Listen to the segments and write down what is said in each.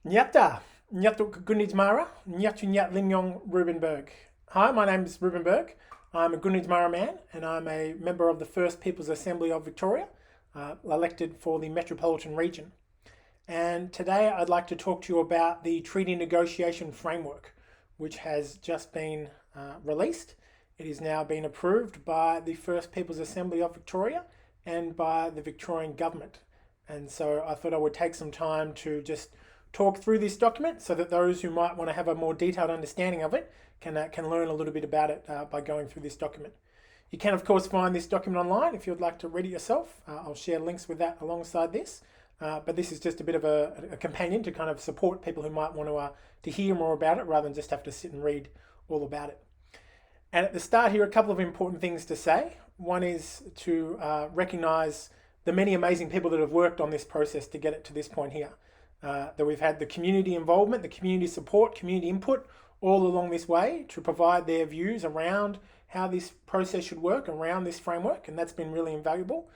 Nyata, Nyatuk Gunidmara, Nyatu Nyat Linyong Rueben Berg. Hi, my name is Rueben Berg. I'm a Gunidmara man and I'm a member of the First People's Assembly of Victoria, elected for the Metropolitan Region. And today I'd like to talk to you about the treaty negotiation framework, which has just been released. It is now been approved by the First People's Assembly of Victoria and by the Victorian Government. And so I thought I would take some time to just talk through this document so that those who might want to have a more detailed understanding of it can learn a little bit about it by going through this document. You can, of course, find this document online if you'd like to read it yourself. I'll share links with that alongside this. But this is just a bit of a companion to kind of support people who might want to hear more about it rather than just have to sit and read all about it. And at the start here, a couple of important things to say. One is to recognise the many amazing people that have worked on this process to get it to this point here. That we've had the community involvement, the community support, community input all along this way to provide their views around how this process should work around this framework, and that's been really invaluable.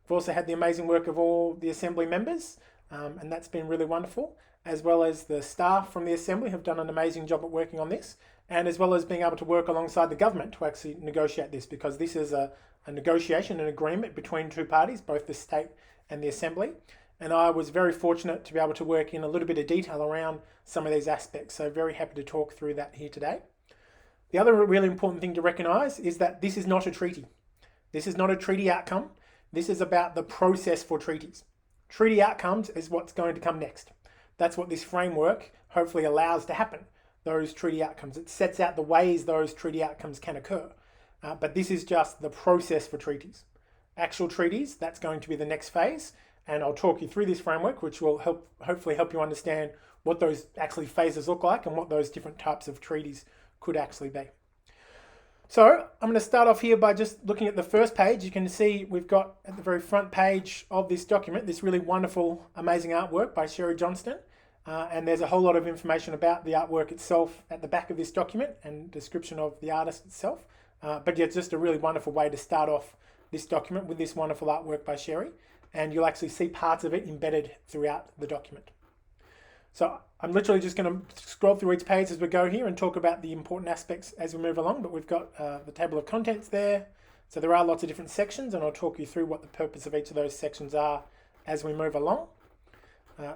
We've also had the amazing work of all the Assembly members, and that's been really wonderful, as well as the staff from the Assembly have done an amazing job at working on this, and as well as being able to work alongside the government to actually negotiate this, because this is a negotiation, an agreement between two parties, both the state and the Assembly. And I was very fortunate to be able to work in a little bit of detail around some of these aspects. So very happy to talk through that here today. The other really important thing to recognise is that this is not a treaty. This is not a treaty outcome. This is about the process for treaties. Treaty outcomes is what's going to come next. That's what this framework hopefully allows to happen, those treaty outcomes. It sets out the ways those treaty outcomes can occur. But this is just the process for treaties. Actual treaties, that's going to be the next phase. And I'll talk you through this framework, which will hopefully help you understand what those actually phases look like and what those different types of treaties could actually be. So I'm going to start off here by just looking at the first page. You can see we've got at the very front page of this document this really wonderful, amazing artwork by Sherry Johnston. And there's a whole lot of information about the artwork itself at the back of this document and description of the artist itself. But yeah, it's just a really wonderful way to start off this document with this wonderful artwork by Sherry. And you'll actually see parts of it embedded throughout the document. So I'm literally just going to scroll through each page as we go here and talk about the important aspects as we move along, but we've got the table of contents there. So there are lots of different sections, and I'll talk you through what the purpose of each of those sections are as we move along.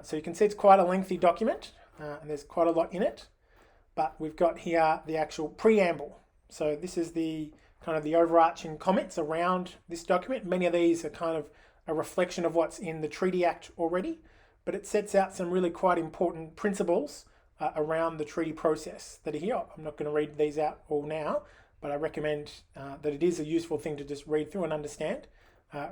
So you can see it's quite a lengthy document, and there's quite a lot in it, but we've got here the actual preamble. So this is the kind of the overarching comments around this document. Many of these are kind of a reflection of what's in the Treaty Act already, but it sets out some really quite important principles around the treaty process that are here. I'm not going to read these out all now, but I recommend that it is a useful thing to just read through and understand.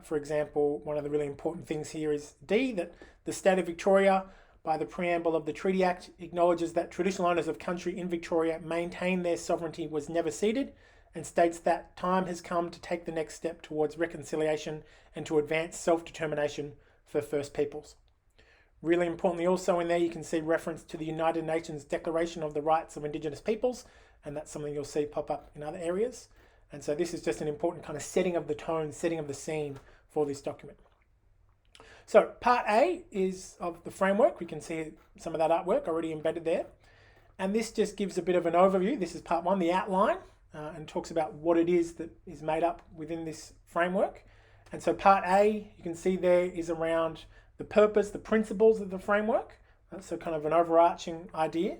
For example, one of the really important things here is D, that the State of Victoria, by the preamble of the Treaty Act, acknowledges that traditional owners of country in Victoria maintain their sovereignty was never ceded, and states that time has come to take the next step towards reconciliation and to advance self-determination for First Peoples. Really importantly also in there you can see reference to the United Nations Declaration of the Rights of Indigenous Peoples, and that's something you'll see pop up in other areas. And so this is just an important kind of setting of the tone, setting of the scene for this document. So part A is of the framework. We can see some of that artwork already embedded there. And this just gives a bit of an overview. This is part one, the outline. And talks about what it is that is made up within this framework. And so part A, you can see there is around the purpose, the principles of the framework. So kind of an overarching idea.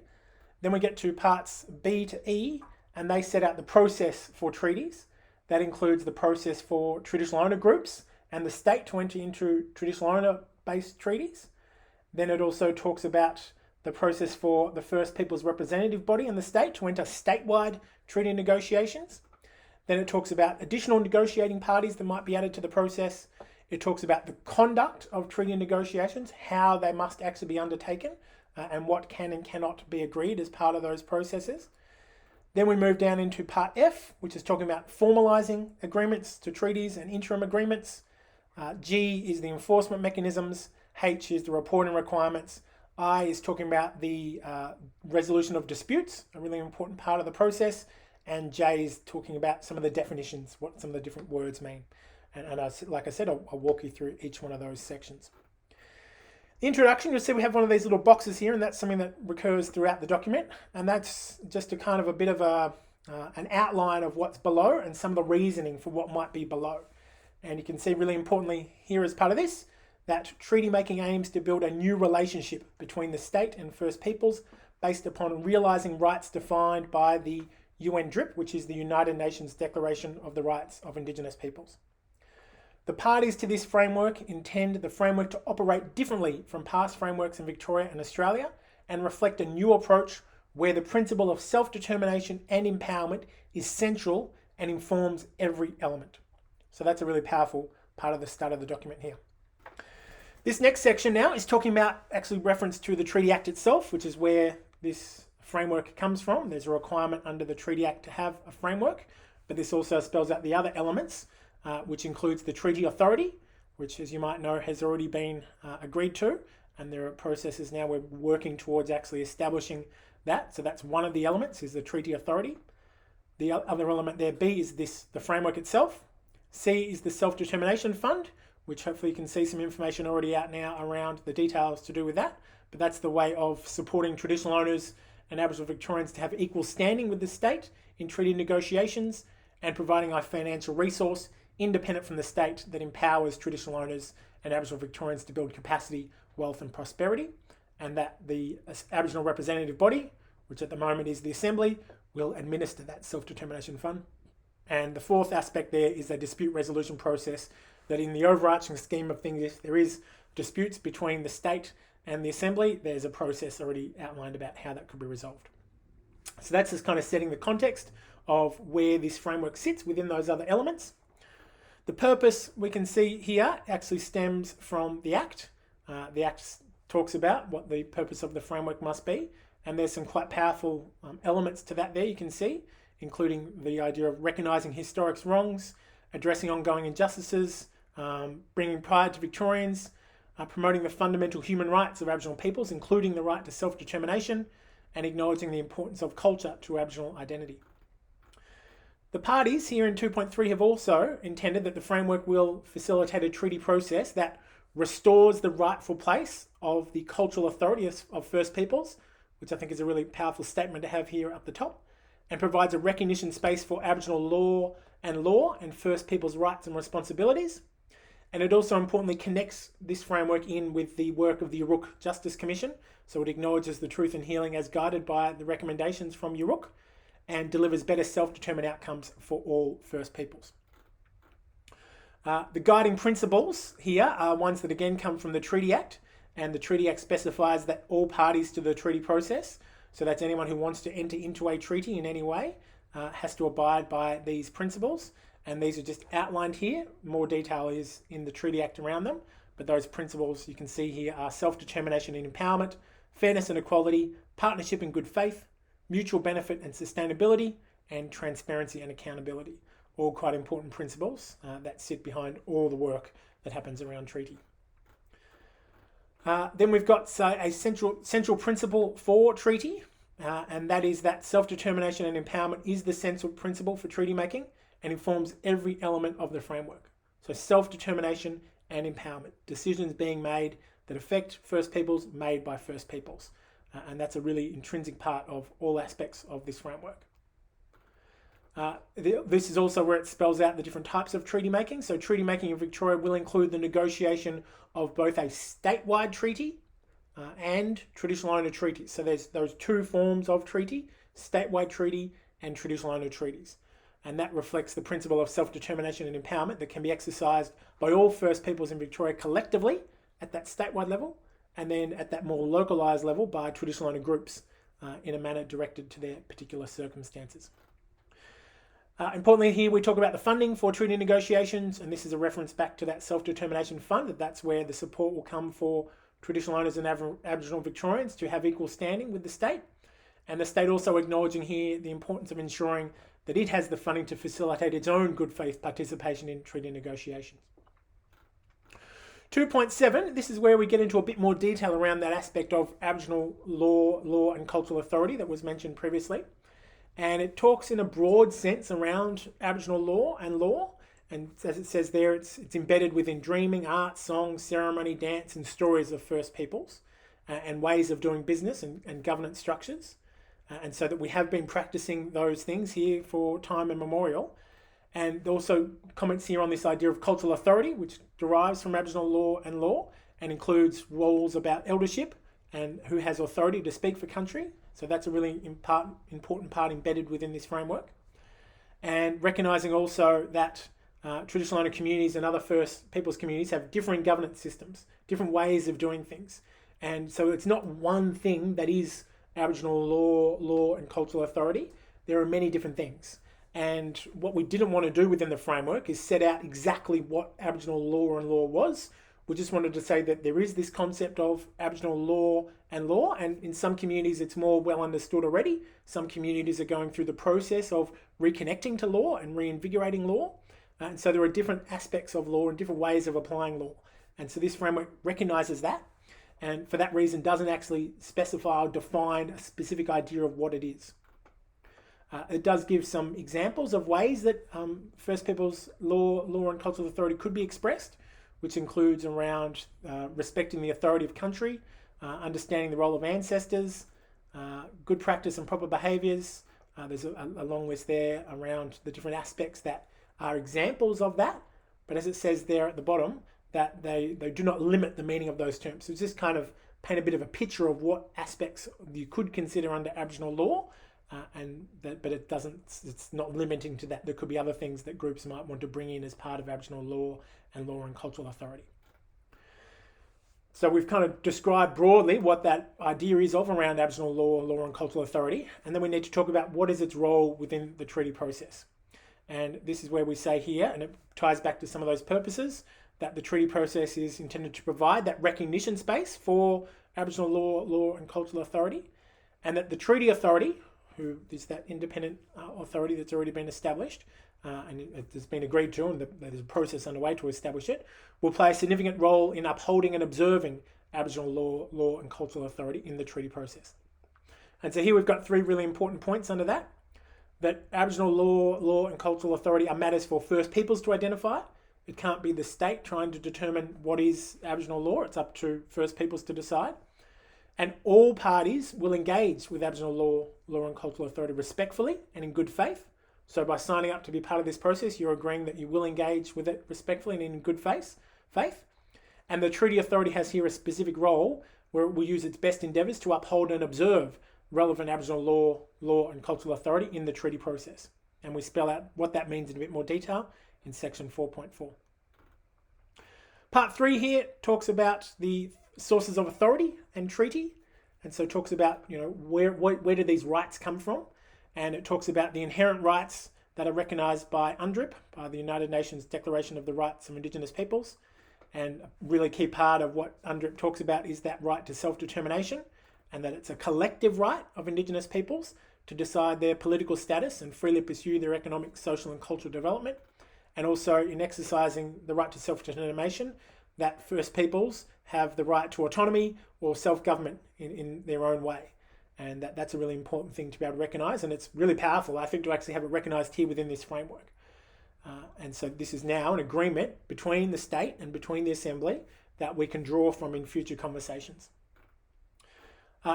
Then we get to parts B to E, and they set out the process for treaties. That includes the process for traditional owner groups and the state to enter into traditional owner-based treaties. Then it also talks about the process for the First Peoples representative body in the state to enter statewide treaty negotiations. Then it talks about additional negotiating parties that might be added to the process. It talks about the conduct of treaty negotiations, how they must actually be undertaken, and what can and cannot be agreed as part of those processes. Then we move down into part F, which is talking about formalising agreements to treaties and interim agreements. G is the enforcement mechanisms. H is the reporting requirements. I is talking about the resolution of disputes, a really important part of the process. And J is talking about some of the definitions, what some of the different words mean. And like I said, I'll walk you through each one of those sections. The introduction, you'll see we have one of these little boxes here, and that's something that recurs throughout the document, and that's just a kind of a bit of an outline of what's below and some of the reasoning for what might be below. And you can see really importantly here as part of this, that treaty making aims to build a new relationship between the state and First Peoples based upon realising rights defined by the UN DRIP, which is the United Nations Declaration of the Rights of Indigenous Peoples. The parties to this framework intend the framework to operate differently from past frameworks in Victoria and Australia and reflect a new approach where the principle of self-determination and empowerment is central and informs every element. So that's a really powerful part of the start of the document here. This next section now is talking about actually reference to the Treaty Act itself, which is where this framework comes from. There's a requirement under the Treaty Act to have a framework, but this also spells out the other elements, which includes the treaty authority, which, as you might know, has already been agreed to, and there are processes now we're working towards actually establishing that. So that's one of the elements, is the treaty authority. The other element there, B, is the framework itself. C is the self-determination fund, which hopefully you can see some information already out now around the details to do with that. But that's the way of supporting traditional owners and Aboriginal Victorians to have equal standing with the state in treaty negotiations and providing a financial resource independent from the state that empowers traditional owners and Aboriginal Victorians to build capacity, wealth and prosperity, and that the Aboriginal representative body, which at the moment is the Assembly, will administer that self-determination fund. And the fourth aspect there is a dispute resolution process, that in the overarching scheme of things, if there is disputes between the state and the Assembly, there's a process already outlined about how that could be resolved. So that's just kind of setting the context of where this framework sits within those other elements. The purpose we can see here actually stems from the Act. The Act talks about what the purpose of the framework must be, and there's some quite powerful elements to that there you can see, including the idea of recognising historic wrongs, addressing ongoing injustices, bringing pride to Victorians, promoting the fundamental human rights of Aboriginal peoples, including the right to self-determination, and acknowledging the importance of culture to Aboriginal identity. The parties here in 2.3 have also intended that the framework will facilitate a treaty process that restores the rightful place of the cultural authority of First Peoples, which I think is a really powerful statement to have here up the top, and provides a recognition space for Aboriginal law and First Peoples' rights and responsibilities. And it also importantly connects this framework in with the work of the Yurok Justice Commission, so it acknowledges the truth and healing as guided by the recommendations from Yurok and delivers better self-determined outcomes for all First Peoples. The guiding principles here are ones that again come from the Treaty Act, and the Treaty Act specifies that all parties to the treaty process, so that's anyone who wants to enter into a treaty in any way, has to abide by these principles. And these are just outlined here. More detail is in the Treaty Act around them, but those principles you can see here are self-determination and empowerment, fairness and equality, partnership and good faith, mutual benefit and sustainability, and transparency and accountability. All quite important principles that sit behind all the work that happens around treaty. Then we've got a central principle for treaty, and that is that self-determination and empowerment is the central principle for treaty making and informs every element of the framework. So self-determination and empowerment, decisions being made that affect First Peoples, made by First Peoples. And that's a really intrinsic part of all aspects of this framework. This is also where it spells out the different types of treaty making. So treaty making in Victoria will include the negotiation of both a statewide treaty and traditional owner treaties. So there's those two forms of treaty, statewide treaty and traditional owner treaties. And that reflects the principle of self-determination and empowerment that can be exercised by all First Peoples in Victoria collectively at that statewide level, and then at that more localised level by traditional owner groups in a manner directed to their particular circumstances. Importantly here we talk about the funding for treaty negotiations, and this is a reference back to that self-determination fund, that's where the support will come for traditional owners and Aboriginal Victorians to have equal standing with the state. And the state also acknowledging here the importance of ensuring that it has the funding to facilitate its own good faith participation in treaty negotiations. 2.7, this is where we get into a bit more detail around that aspect of Aboriginal law and cultural authority that was mentioned previously. And it talks in a broad sense around Aboriginal law, And as it says there, it's embedded within dreaming, art, song, ceremony, dance, and stories of First Peoples and ways of doing business and governance structures. And so that we have been practicing those things here for time immemorial. And also comments here on this idea of cultural authority, which derives from Aboriginal law and includes rules about eldership and who has authority to speak for country. So that's a really important part embedded within this framework. And recognising also that traditional owner communities and other First Peoples communities have differing governance systems, different ways of doing things. And so it's not one thing that is Aboriginal law and cultural authority. There are many different things. And what we didn't want to do within the framework is set out exactly what Aboriginal law was. We just wanted to say that there is this concept of Aboriginal law, and in some communities it's more well understood already. Some communities are going through the process of reconnecting to law and reinvigorating law. And so there are different aspects of law and different ways of applying law. And so this framework recognises that, and for that reason doesn't actually specify or define a specific idea of what it is. It does give some examples of ways that First Peoples law and cultural authority could be expressed, which includes around respecting the authority of country, understanding the role of ancestors, good practice and proper behaviours. There's a long list there around the different aspects that are examples of that. But as it says there at the bottom, that they do not limit the meaning of those terms. So it's just kind of paint a bit of a picture of what aspects you could consider under Aboriginal law, but it doesn't. It's not limiting to that. There could be other things that groups might want to bring in as part of Aboriginal law and cultural authority. So we've kind of described broadly what that idea is of around Aboriginal law and cultural authority, and then we need to talk about what is its role within the treaty process. And this is where we say here, and it ties back to some of those purposes, that the treaty process is intended to provide that recognition space for Aboriginal law and cultural authority, and that the treaty authority, who is that independent authority that's already been established, and it's been agreed to, and there's a process underway to establish it, will play a significant role in upholding and observing Aboriginal law and cultural authority in the treaty process. And so here we've got three really important points under that Aboriginal law and cultural authority are matters for First Peoples to identify. It can't be the state trying to determine what is Aboriginal law. It's up to First Peoples to decide. And all parties will engage with Aboriginal law and cultural authority respectfully and in good faith. So by signing up to be part of this process, you're agreeing that you will engage with it respectfully and in good faith. And the treaty authority has here a specific role where it will use its best endeavours to uphold and observe relevant Aboriginal law and cultural authority in the treaty process. And we spell out what that means in a bit more detail in section 4.4. Part 3 here talks about the sources of authority and treaty, and so talks about where do these rights come from, and it talks about the inherent rights that are recognised by UNDRIP, by the United Nations Declaration of the Rights of Indigenous Peoples, and a really key part of what UNDRIP talks about is that right to self-determination, and that it's a collective right of Indigenous peoples to decide their political status and freely pursue their economic, social and cultural development, and also in exercising the right to self-determination, that First Peoples have the right to autonomy or self-government in their own way. And that's a really important thing to be able to recognise, and it's really powerful, I think, to actually have it recognised here within this framework. And so this is now an agreement between the state and between the Assembly that we can draw from in future conversations.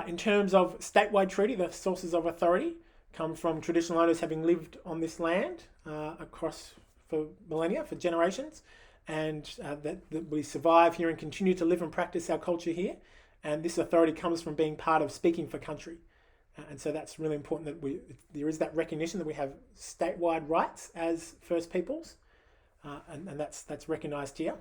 In terms of statewide treaty, the sources of authority come from traditional owners having lived on this land across for millennia, for generations, and that we survive here and continue to live and practice our culture here. And this authority comes from being part of speaking for country. And so that's really important that there is that recognition that we have statewide rights as First Peoples, and that's recognised here.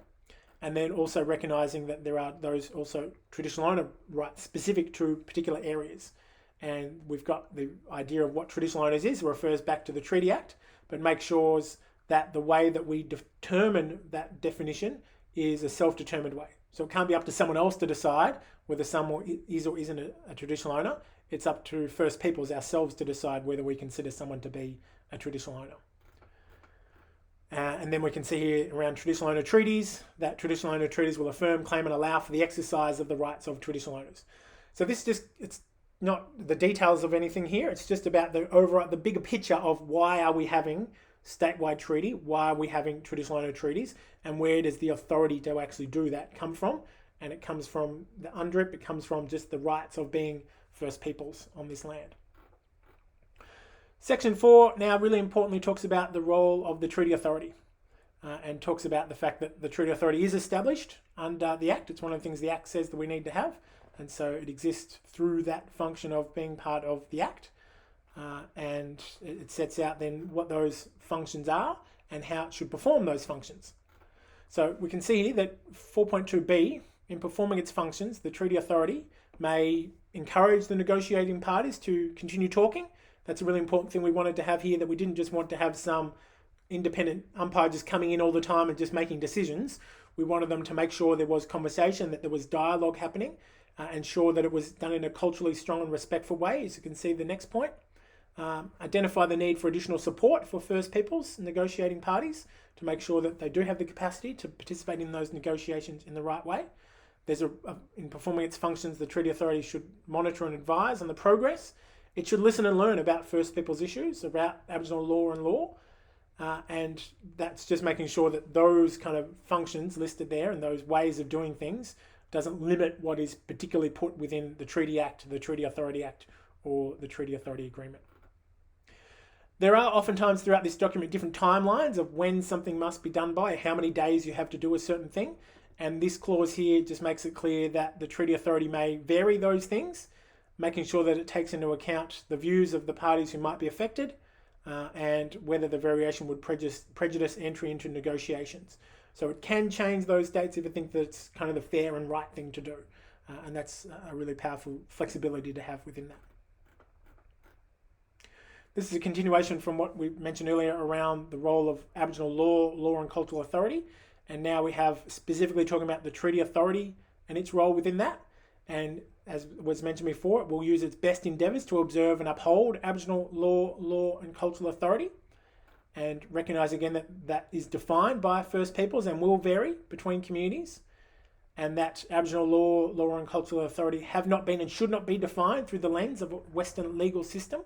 And then also recognising that there are those also traditional owner rights specific to particular areas. And we've got the idea of what traditional owners is, refers back to the Treaty Act, but make sure that the way that we determine that definition is a self-determined way. So it can't be up to someone else to decide whether someone is or isn't a traditional owner. It's up to First Peoples ourselves to decide whether we consider someone to be a traditional owner. And then we can see here around traditional owner treaties that traditional owner treaties will affirm, claim and allow for the exercise of the rights of traditional owners. So it's not the details of anything here. It's just about the bigger picture of why are we having statewide treaty? Why are we having traditional owner treaties? And where does the authority to actually do that come from? And it comes from the UNDRIP, it comes from just the rights of being First Peoples on this land. Section 4 now really importantly talks about the role of the Treaty Authority and talks about the fact that the Treaty Authority is established under the Act. It's one of the things the Act says that we need to have, and so it exists through that function of being part of the Act. And it sets out then what those functions are and how it should perform those functions. So we can see here that 4.2b, in performing its functions, the Treaty Authority may encourage the negotiating parties to continue talking. That's a really important thing we wanted to have here, that we didn't just want to have some independent umpire just coming in all the time and just making decisions. We wanted them to make sure there was conversation, that there was dialogue happening, ensure that it was done in a culturally strong and respectful way, as you can see the next point. Identify the need for additional support for First Peoples negotiating parties to make sure that they do have the capacity to participate in those negotiations in the right way. In performing its functions, the Treaty Authority should monitor and advise on the progress. It should listen and learn about First Peoples issues, about Aboriginal law and law, and that's just making sure that those kind of functions listed there and those ways of doing things doesn't limit what is particularly put within the Treaty Act, the Treaty Authority Act, or the Treaty Authority Agreement. There are oftentimes throughout this document different timelines of when something must be done by, how many days you have to do a certain thing. And this clause here just makes it clear that the Treaty Authority may vary those things, making sure that it takes into account the views of the parties who might be affected and whether the variation would prejudice entry into negotiations. So it can change those dates if it thinks that's kind of the fair and right thing to do. And that's a really powerful flexibility to have within that. This is a continuation from what we mentioned earlier around the role of Aboriginal law and cultural authority. And now we have specifically talking about the Treaty Authority and its role within that. And as was mentioned before, it will use its best endeavours to observe and uphold Aboriginal law and cultural authority. And recognise again that that is defined by First Peoples and will vary between communities. And that Aboriginal law and cultural authority have not been and should not be defined through the lens of a Western legal system.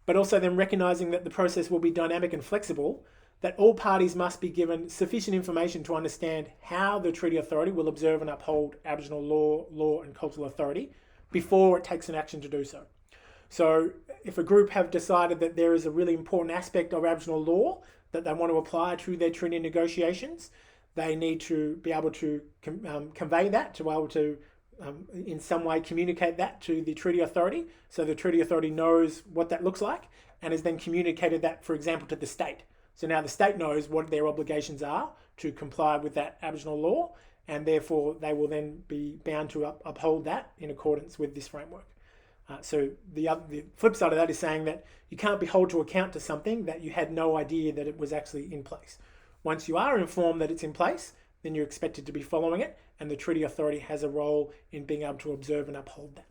But also then recognising that the process will be dynamic and flexible, that all parties must be given sufficient information to understand how the Treaty Authority will observe and uphold Aboriginal law and cultural authority before it takes an action to do so. So if a group have decided that there is a really important aspect of Aboriginal law that they want to apply to their treaty negotiations, they need to be able to convey that, to be able to in some way communicate that to the Treaty Authority, so the Treaty Authority knows what that looks like and has then communicated that, for example, to the state. So now the state knows what their obligations are to comply with that Aboriginal law, and therefore they will then be bound to uphold that in accordance with this framework. So the flip side of that is saying that you can't be held to account to something that you had no idea that it was actually in place. Once you are informed that it's in place, then you're expected to be following it, and the Treaty Authority has a role in being able to observe and uphold that.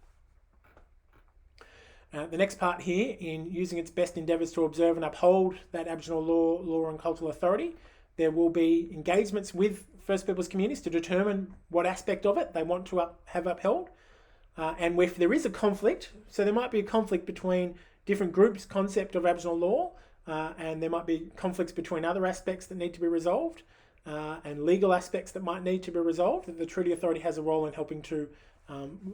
The next part here, in using its best endeavours to observe and uphold that Aboriginal law and cultural authority, there will be engagements with First Peoples communities to determine what aspect of it they want to have upheld. And if there is a conflict, so there might be a conflict between different groups' concept of Aboriginal law, and there might be conflicts between other aspects that need to be resolved, and legal aspects that might need to be resolved, that the Treaty Authority has a role in helping to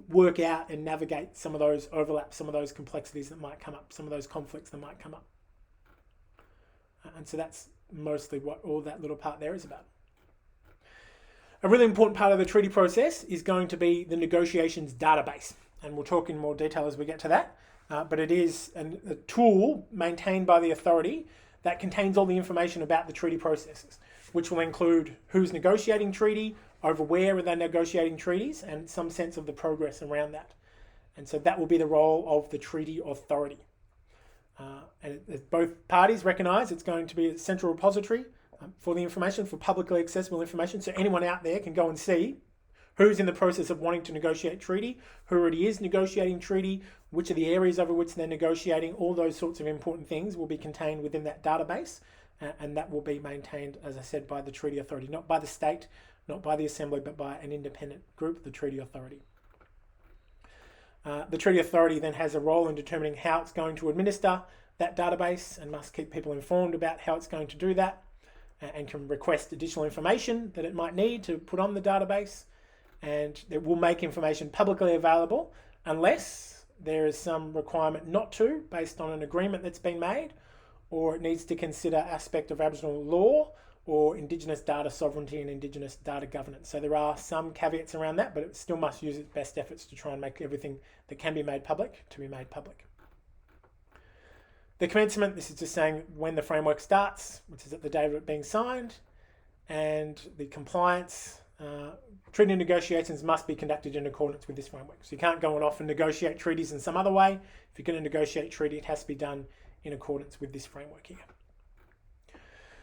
work out and navigate some of those overlaps, some of those complexities that might come up, some of those conflicts that might come up. And so that's mostly what all that little part there is about. A really important part of the treaty process is going to be the negotiations database. And we'll talk in more detail as we get to that. But it is a tool maintained by the authority that contains all the information about the treaty processes, which will include who's negotiating treaty, over where are they negotiating treaties, and some sense of the progress around that. And so that will be the role of the Treaty Authority. And both parties recognise it's going to be a central repository for the information, for publicly accessible information, so anyone out there can go and see who's in the process of wanting to negotiate treaty, who already is negotiating treaty, which are the areas over which they're negotiating. All those sorts of important things will be contained within that database, and that will be maintained, as I said, by the Treaty Authority, not by the state, not by the Assembly, but by an independent group, the Treaty Authority. The Treaty Authority then has a role in determining how it's going to administer that database and must keep people informed about how it's going to do that, and can request additional information that it might need to put on the database, and it will make information publicly available unless there is some requirement not to, based on an agreement that's been made, or it needs to consider aspect of Aboriginal law or Indigenous data sovereignty and Indigenous data governance. So there are some caveats around that, but it still must use its best efforts to try and make everything that can be made public to be made public. The commencement, this is just saying when the framework starts, which is at the date of it being signed, and the compliance, treaty negotiations must be conducted in accordance with this framework. So you can't go on off and negotiate treaties in some other way. If you're going to negotiate a treaty, it has to be done in accordance with this framework here.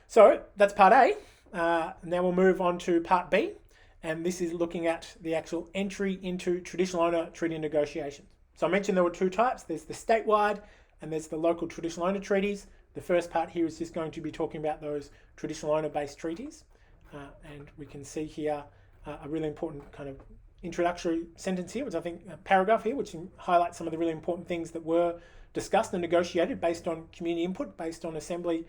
So that's part A. Now we'll move on to part B, and this is looking at the actual entry into traditional owner treaty negotiations. So I mentioned there were two types. There's the statewide and there's the local traditional owner treaties. The first part here is just going to be talking about those traditional owner-based treaties. And we can see here a really important kind of introductory sentence here, which I think a paragraph here, which highlights some of the really important things that were discussed and negotiated based on community input, based on Assembly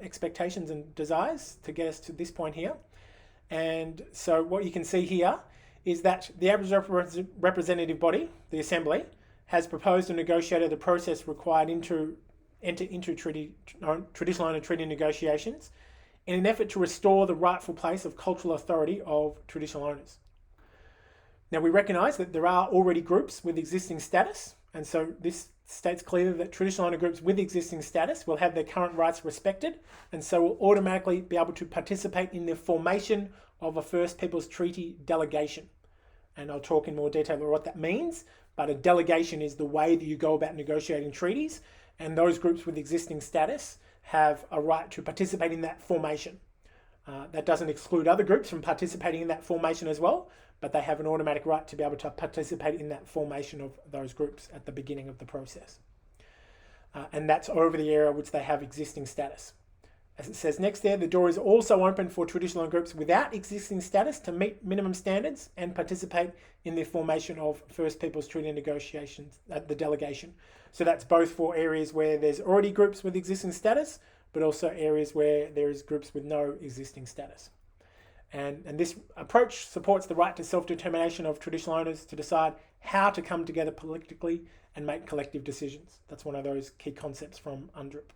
expectations and desires to get us to this point here. And so what you can see here is that the Aboriginal representative body, the Assembly, has proposed and negotiated the process required to enter into traditional owner treaty negotiations in an effort to restore the rightful place of cultural authority of traditional owners. Now we recognise that there are already groups with existing status, and so this states clearly that traditional owner groups with existing status will have their current rights respected, and so will automatically be able to participate in the formation of a First Peoples Treaty delegation. And I'll talk in more detail about what that means, but a delegation is the way that you go about negotiating treaties, and those groups with existing status have a right to participate in that formation. That doesn't exclude other groups from participating in that formation as well, but they have an automatic right to be able to participate in that formation of those groups at the beginning of the process. And that's over the area which they have existing status. As it says next there, the door is also open for traditional groups without existing status to meet minimum standards and participate in the formation of First Peoples Treaty negotiations at the delegation. So that's both for areas where there's already groups with existing status, but also areas where there is groups with no existing status. And this approach supports the right to self-determination of traditional owners to decide how to come together politically and make collective decisions. That's one of those key concepts from UNDRIP.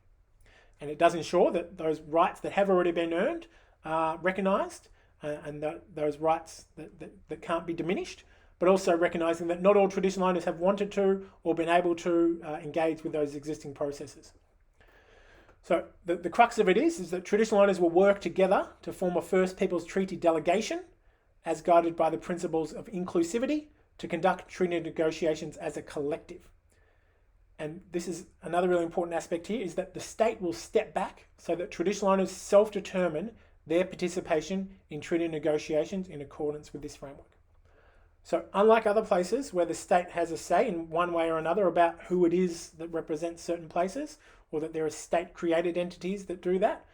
And it does ensure that those rights that have already been earned are recognised, and those rights that can't be diminished, but also recognising that not all traditional owners have wanted to or been able to engage with those existing processes. So the crux of it is that traditional owners will work together to form a First Peoples Treaty delegation as guided by the principles of inclusivity to conduct treaty negotiations as a collective. And this is another really important aspect here, is that the state will step back so that traditional owners self-determine their participation in treaty negotiations in accordance with this framework. So unlike other places where the state has a say in one way or another about who it is that represents certain places, or that there are state-created entities that do that,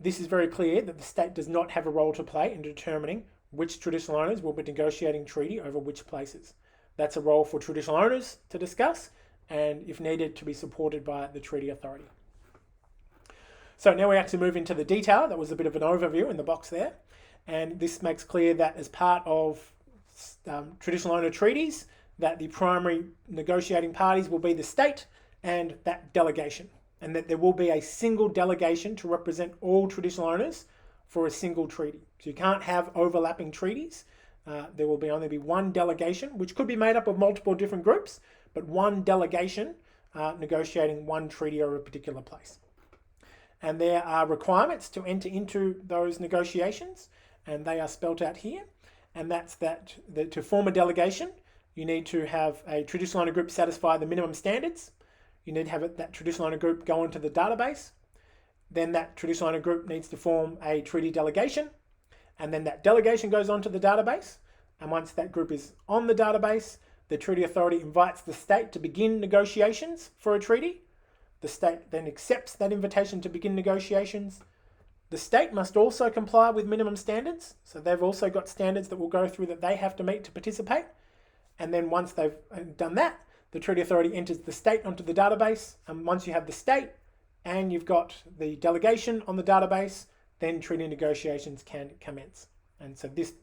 this is very clear that the state does not have a role to play in determining which traditional owners will be negotiating treaty over which places. That's a role for traditional owners to discuss, and if needed, to be supported by the Treaty Authority. So now we actually move into the detail. That was a bit of an overview in the box there. And this makes clear that as part of traditional owner treaties, that the primary negotiating parties will be the state and that delegation. And that there will be a single delegation to represent all traditional owners for a single treaty. So you can't have overlapping treaties. There will only be one delegation, which could be made up of multiple different groups, but one delegation negotiating one treaty over a particular place. And there are requirements to enter into those negotiations, and they are spelt out here. And that's that to form a delegation, you need to have a traditional owner group satisfy the minimum standards. You need to have that traditional owner group go into the database. Then that traditional owner group needs to form a treaty delegation, and then that delegation goes onto the database. And once that group is on the database, the Treaty Authority invites the state to begin negotiations for a treaty. The state then accepts that invitation to begin negotiations. The state must also comply with minimum standards. So they've also got standards that will go through that they have to meet to participate. And then once they've done that, the Treaty Authority enters the state onto the database, and once you have the state and you've got the delegation on the database, then treaty negotiations can commence. And so this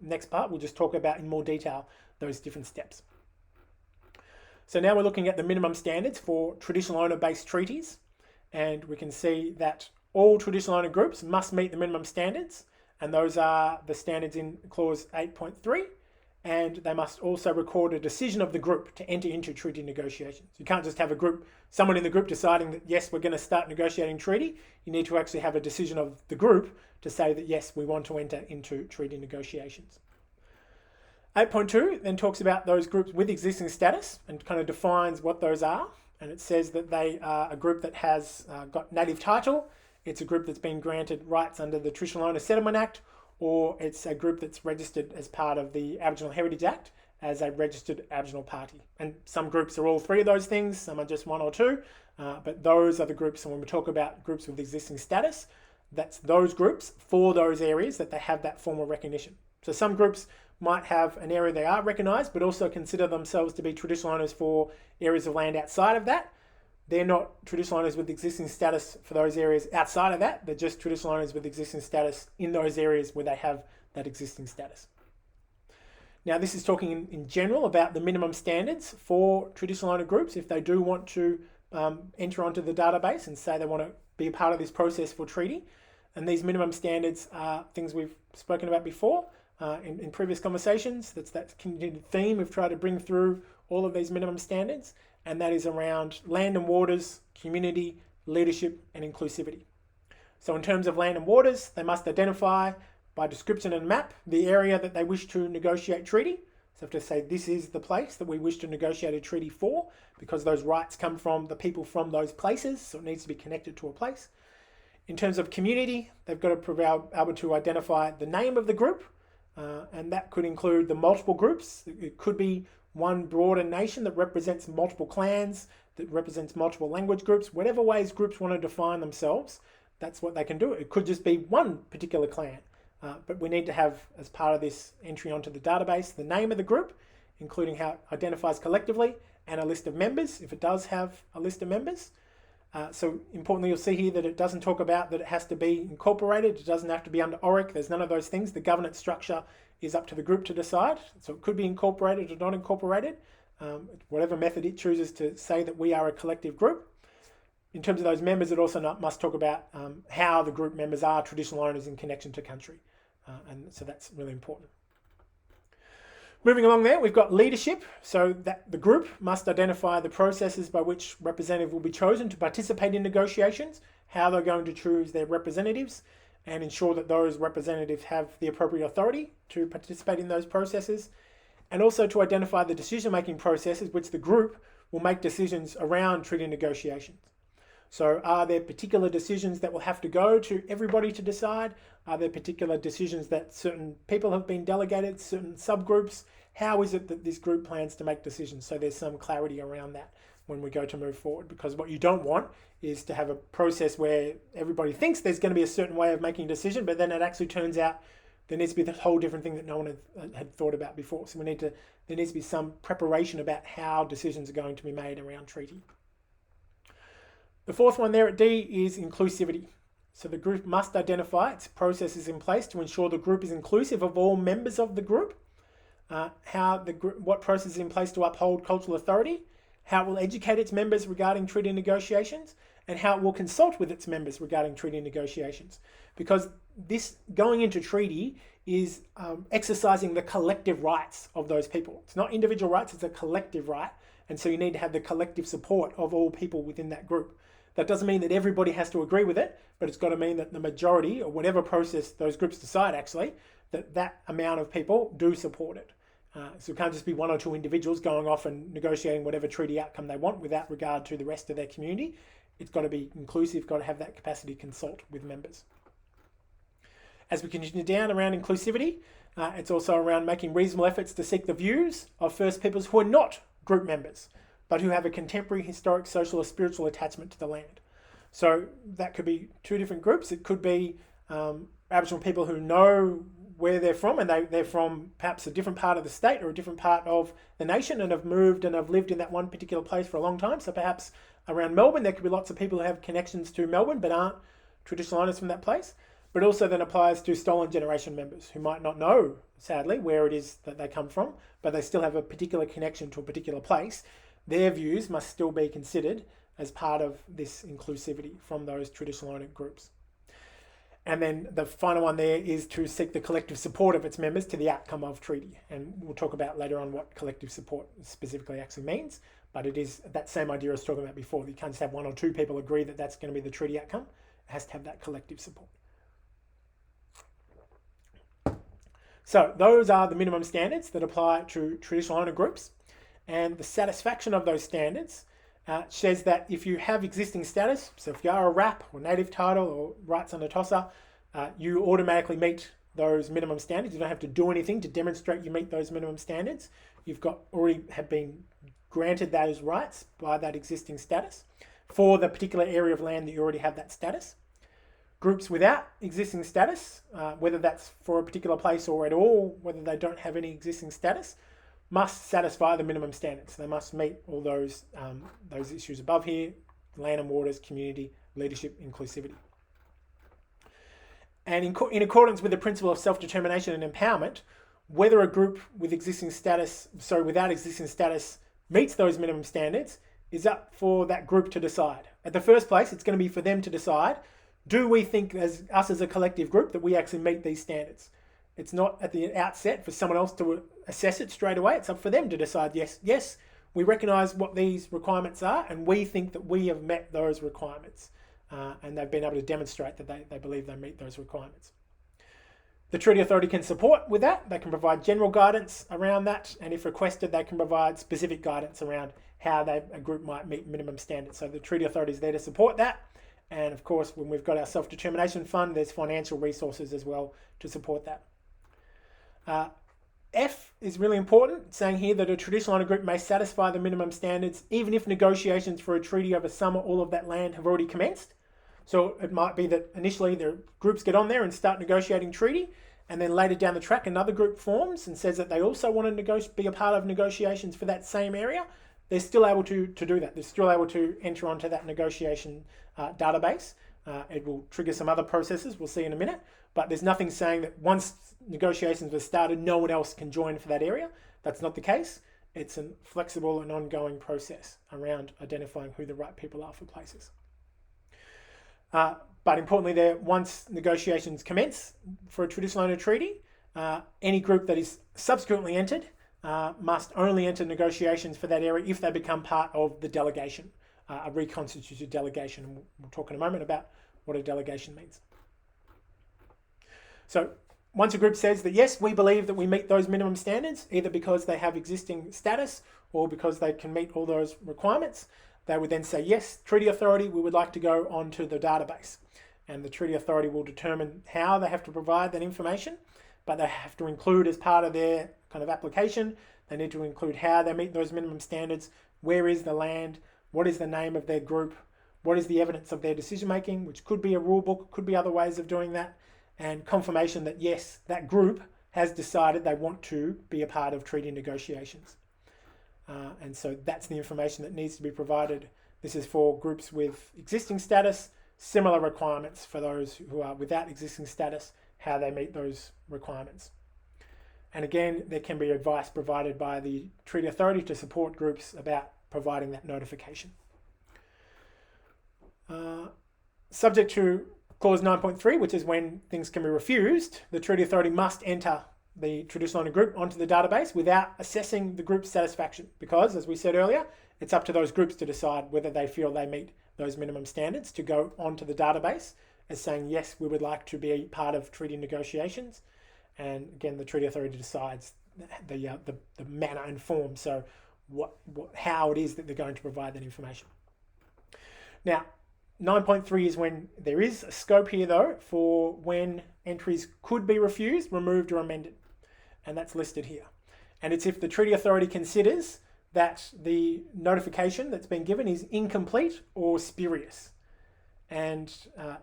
next part we'll just talk about in more detail those different steps. So now we're looking at the minimum standards for traditional owner-based treaties, and we can see that all traditional owner groups must meet the minimum standards, and those are the standards in clause 8.3, and they must also record a decision of the group to enter into treaty negotiations. You can't just have a group, someone in the group deciding that yes, we're going to start negotiating treaty. You need to actually have a decision of the group to say that yes, we want to enter into treaty negotiations. 8.2 then talks about those groups with existing status and kind of defines what those are, and it says that they are a group that has got native title, it's a group that's been granted rights under the Traditional Owner Settlement Act, or it's a group that's registered as part of the Aboriginal Heritage Act as a registered Aboriginal party. And some groups are all three of those things, some are just one or two, but those are the groups, and when we talk about groups with existing status, that's those groups for those areas that they have that formal recognition. So some groups might have an area they are recognised, but also consider themselves to be traditional owners for areas of land outside of that. They're not traditional owners with existing status for those areas outside of that. They're just traditional owners with existing status in those areas where they have that existing status. Now, this is talking in general about the minimum standards for traditional owner groups if they do want to enter onto the database and say they want to be a part of this process for treaty. And these minimum standards are things we've spoken about before in previous conversations. That's that continued theme we've tried to bring through all of these minimum standards, and that is around land and waters, community, leadership, and inclusivity. So in terms of land and waters, they must identify by description and map the area that they wish to negotiate treaty. So have to say this is the place that we wish to negotiate a treaty for, because those rights come from the people from those places, so it needs to be connected to a place. In terms of community, they've got to be able to identify the name of the group, and that could include the multiple groups. It could be one broader nation that represents multiple clans, that represents multiple language groups. Whatever ways groups want to define themselves, that's what they can do. It could just be one particular clan, but we need to have, as part of this entry onto the database, the name of the group, including how it identifies collectively, and a list of members, if it does have a list of members. So importantly, you'll see here that it doesn't talk about that it has to be incorporated. It doesn't have to be under ORIC. There's none of those things. The governance structure is up to the group to decide. So it could be incorporated or not incorporated, whatever method it chooses to say that we are a collective group. In terms of those members, it also must talk about how the group members are traditional owners in connection to country. And so that's really important. Moving along there, we've got leadership. So that the group must identify the processes by which representative will be chosen to participate in negotiations, how they're going to choose their representatives, and ensure that those representatives have the appropriate authority to participate in those processes, and also to identify the decision-making processes which the group will make decisions around treaty negotiations. So are there particular decisions that will have to go to everybody to decide? Are there particular decisions that certain people have been delegated, certain subgroups? How is it that this group plans to make decisions? So there's some clarity around that when we go to move forward, because what you don't want is to have a process where everybody thinks there's going to be a certain way of making a decision, but then it actually turns out there needs to be this whole different thing that no one had thought about before. So there needs to be some preparation about how decisions are going to be made around treaty. The fourth one there at D is inclusivity. So the group must identify its processes in place to ensure the group is inclusive of all members of the group, what process is in place to uphold cultural authority, how it will educate its members regarding treaty negotiations, and how it will consult with its members regarding treaty negotiations. Because this going into treaty is exercising the collective rights of those people. It's not individual rights, it's a collective right. And so you need to have the collective support of all people within that group. That doesn't mean that everybody has to agree with it, but it's got to mean that the majority, or whatever process those groups decide actually, that amount of people do support it. So it can't just be one or two individuals going off and negotiating whatever treaty outcome they want without regard to the rest of their community. It's got to be inclusive, got to have that capacity to consult with members. As we continue down around inclusivity, it's also around making reasonable efforts to seek the views of First Peoples who are not group members, but who have a contemporary, historic, social or spiritual attachment to the land. So that could be two different groups. It could be Aboriginal people who know where they're from, and they're from perhaps a different part of the state or a different part of the nation, and have moved and have lived in that one particular place for a long time. So perhaps around Melbourne, there could be lots of people who have connections to Melbourne but aren't traditional owners from that place. But also then applies to stolen generation members who might not know, sadly, where it is that they come from, but they still have a particular connection to a particular place. Their views must still be considered as part of this inclusivity from those traditional owner groups. And then the final one there is to seek the collective support of its members to the outcome of treaty. And we'll talk about later on what collective support specifically actually means. But it is that same idea I was talking about before. You can't just have one or two people agree that that's going to be the treaty outcome. It has to have that collective support. So those are the minimum standards that apply to traditional owner groups. And the satisfaction of those standards says that if you have existing status, so if you are a RAP or native title or rights under TOSA, you automatically meet those minimum standards. You don't have to do anything to demonstrate you meet those minimum standards. You've already have been granted those rights by that existing status for the particular area of land that you already have that status. Groups without existing status, whether that's for a particular place or at all, whether they don't have any existing status, must satisfy the minimum standards. They must meet all those issues above here: land and waters, community, leadership, inclusivity. And in accordance with the principle of self-determination and empowerment, whether a group with without existing status meets those minimum standards is up for that group to decide. At the first place, it's going to be for them to decide, do we think as a collective group that we actually meet these standards? It's not at the outset for someone else to assess it straight away. It's up for them to decide, yes, we recognise what these requirements are and we think that we have met those requirements. And they've been able to demonstrate that they believe they meet those requirements. The Treaty Authority can support with that. They can provide general guidance around that. And if requested, they can provide specific guidance around how a group might meet minimum standards. So the Treaty Authority is there to support that. And of course, when we've got our self-determination fund, there's financial resources as well to support that. F is really important, saying here that a traditional owner group may satisfy the minimum standards even if negotiations for a treaty over some or all of that land have already commenced. So it might be that initially the groups get on there and start negotiating treaty, and then later down the track another group forms and says that they also want to be a part of negotiations for that same area. They're still able to do that. They're still able to enter onto that negotiation database. It will trigger some other processes we'll see in a minute, but there's nothing saying that once negotiations were started, no one else can join for that area. That's not the case. It's a flexible and ongoing process around identifying who the right people are for places. But importantly once negotiations commence for a traditional owner treaty, any group that is subsequently entered must only enter negotiations for that area if they become part of the delegation, a reconstituted delegation. And we'll talk in a moment about what a delegation means. So once a group says that, yes, we believe that we meet those minimum standards, either because they have existing status or because they can meet all those requirements, they would then say, yes, Treaty Authority, we would like to go onto the database. And the Treaty Authority will determine how they have to provide that information, but they have to include as part of their kind of application, they need to include how they meet those minimum standards, where is the land, what is the name of their group, what is the evidence of their decision making, which could be a rule book, could be other ways of doing that, and confirmation that yes, that group has decided they want to be a part of treaty negotiations. And so that's the information that needs to be provided. This is for groups with existing status, similar requirements for those who are without existing status, how they meet those requirements. And again, there can be advice provided by the Treaty Authority to support groups about providing that notification. Subject to Clause 9.3, which is when things can be refused, the Treaty Authority must enter the traditional owner group onto the database without assessing the group's satisfaction, because, as we said earlier, it's up to those groups to decide whether they feel they meet those minimum standards to go onto the database as saying, yes, we would like to be a part of treaty negotiations. And again, the Treaty Authority decides the manner and form, so how it is that they're going to provide that information. Now, 9.3 is when there is a scope here, though, for when entries could be refused, removed, or amended. And that's listed here. And it's if the Treaty Authority considers that the notification that's been given is incomplete or spurious. And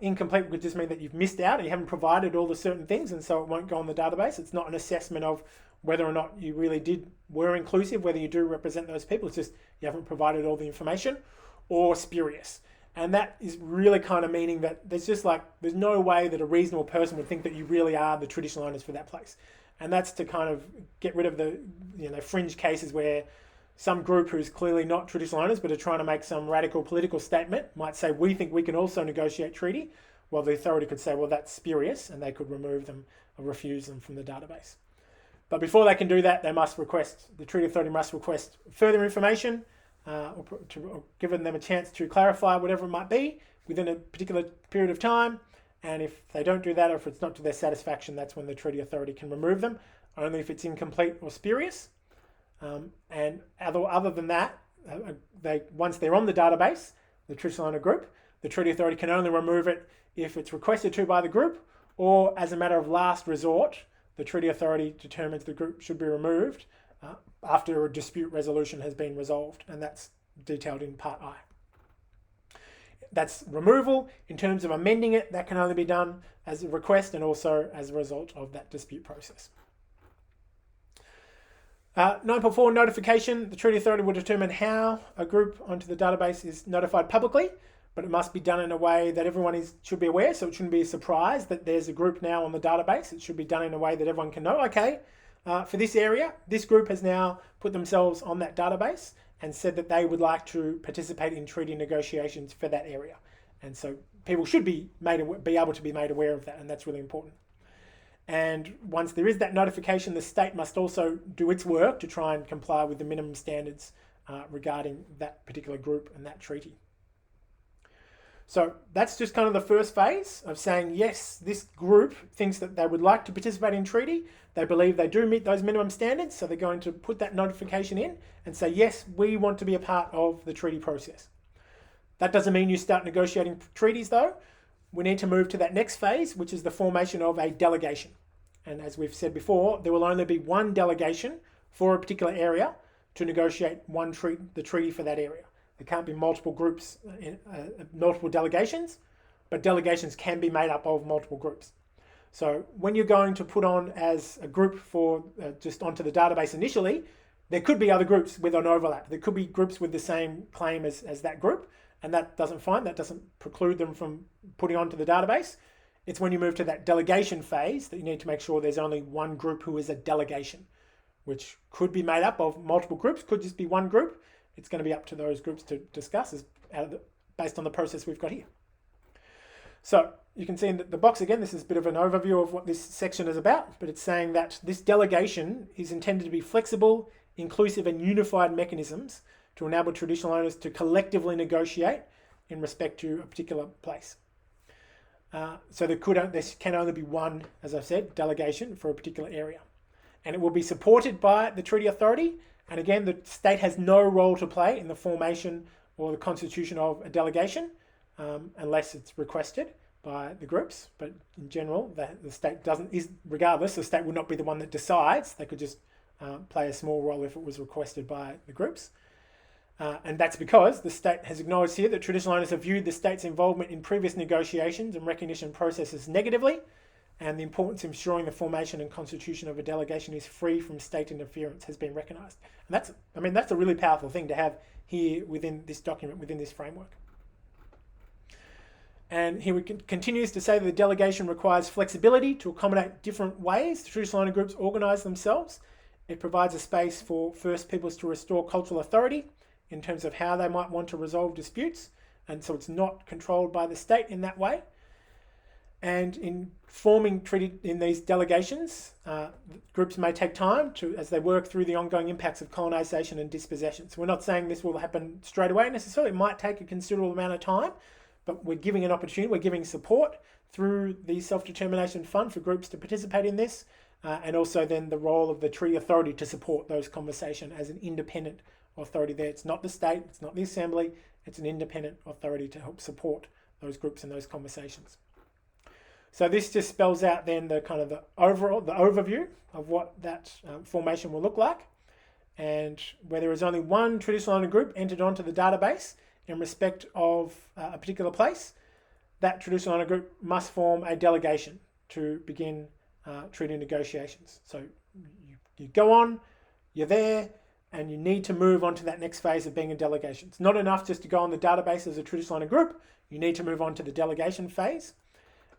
incomplete would just mean that you've missed out and you haven't provided all the certain things, and so it won't go on the database. It's not an assessment of whether or not you really were inclusive, whether you do represent those people. It's just you haven't provided all the information. Or spurious. And that is really kind of meaning that there's no way that a reasonable person would think that you really are the traditional owners for that place. And that's to kind of get rid of the fringe cases where some group who's clearly not traditional owners but are trying to make some radical political statement might say, we think we can also negotiate treaty, while the authority could say, well, that's spurious, and they could remove them or refuse them from the database. But before they can do that, the treaty authority must request further information, or giving them a chance to clarify whatever it might be within a particular period of time. And if they don't do that, or if it's not to their satisfaction, that's when the treaty authority can remove them, only if it's incomplete or spurious. And other than that, once they're on the database, the traditional owner group, the treaty authority can only remove it if it's requested to by the group, or as a matter of last resort, the treaty authority determines the group should be removed after a dispute resolution has been resolved, and that's detailed in Part I. That's removal. In terms of amending it, that can only be done as a request and also as a result of that dispute process. 9.4 notification. The treaty authority will determine how a group onto the database is notified publicly, but it must be done in a way that everyone should be aware, so it shouldn't be a surprise that there's a group now on the database. It should be done in a way that everyone can know, okay, for this area, this group has now put themselves on that database and said that they would like to participate in treaty negotiations for that area. And so people should be able to be made aware of that, and that's really important. And once there is that notification, the state must also do its work to try and comply with the minimum standards regarding that particular group and that treaty. So that's just kind of the first phase of saying, yes, this group thinks that they would like to participate in treaty. They believe they do meet those minimum standards, so they're going to put that notification in and say, yes, we want to be a part of the treaty process. That doesn't mean you start negotiating treaties, though. We need to move to that next phase, which is the formation of a delegation. And as we've said before, there will only be one delegation for a particular area to negotiate the treaty for that area. There can't be multiple groups, multiple delegations, but delegations can be made up of multiple groups. So when you're going to put on as a group for just onto the database initially, there could be other groups with an overlap. There could be groups with the same claim as that group, and that doesn't preclude them from putting onto the database. It's when you move to that delegation phase that you need to make sure there's only one group who is a delegation, which could be made up of multiple groups, could just be one group. It's going to be up to those groups to discuss based on the process we've got here. So you can see in the box again, this is a bit of an overview of what this section is about, but it's saying that this delegation is intended to be flexible, inclusive and unified mechanisms to enable traditional owners to collectively negotiate in respect to a particular place. So there can only be one, as I've said, delegation for a particular area. And it will be supported by the treaty authority. And again, the state has no role to play in the formation or the constitution of a delegation unless it's requested by the groups. But in general, the state regardless, the state will not be the one that decides. They could just play a small role if it was requested by the groups. And that's because the state has acknowledged here that traditional owners have viewed the state's involvement in previous negotiations and recognition processes negatively, and the importance of ensuring the formation and constitution of a delegation is free from state interference has been recognised. And that's a really powerful thing to have here within this document, within this framework. And here continues to say that the delegation requires flexibility to accommodate different ways the traditional owner groups organise themselves. It provides a space for First Peoples to restore cultural authority in terms of how they might want to resolve disputes, and so it's not controlled by the state in that way. And in forming treaty in these delegations, groups may take time as they work through the ongoing impacts of colonisation and dispossession. So we're not saying this will happen straight away necessarily. It might take a considerable amount of time, but we're giving an opportunity, we're giving support through the Self-Determination Fund for groups to participate in this, and also then the role of the treaty authority to support those conversations as an independent authority there. It's not the state, it's not the assembly, it's an independent authority to help support those groups and those conversations. So this just spells out then the kind of the overview of what that formation will look like, and where there is only one traditional owner group entered onto the database in respect of a particular place, that traditional owner group must form a delegation to begin treaty negotiations. So you go on, you're there, and you need to move on to that next phase of being a delegation. It's not enough just to go on the database as a traditional owner group. You need to move on to the delegation phase.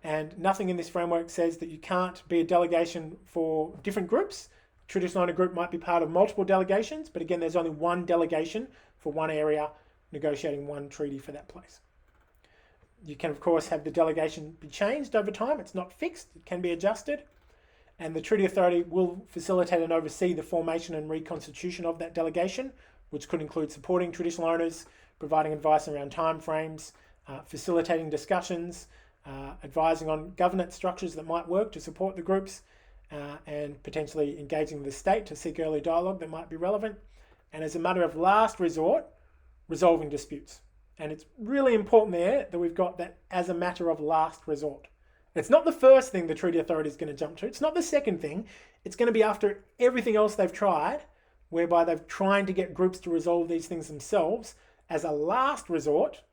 And nothing in this framework says that you can't be a delegation for different groups. Traditional owner group might be part of multiple delegations, but again, there's only one delegation for one area, negotiating one treaty for that place. You can, of course, have the delegation be changed over time. It's not fixed. It can be adjusted. And the Treaty Authority will facilitate and oversee the formation and reconstitution of that delegation, which could include supporting traditional owners, providing advice around timeframes, facilitating discussions, advising on governance structures that might work to support the groups, and potentially engaging the state to seek early dialogue that might be relevant. And as a matter of last resort, resolving disputes. And it's really important there that we've got that as a matter of last resort. It's not the first thing the Treaty Authority is going to jump to. It's not the second thing. It's going to be after everything else they've tried, whereby they've trying to get groups to resolve these things themselves. As a last resort,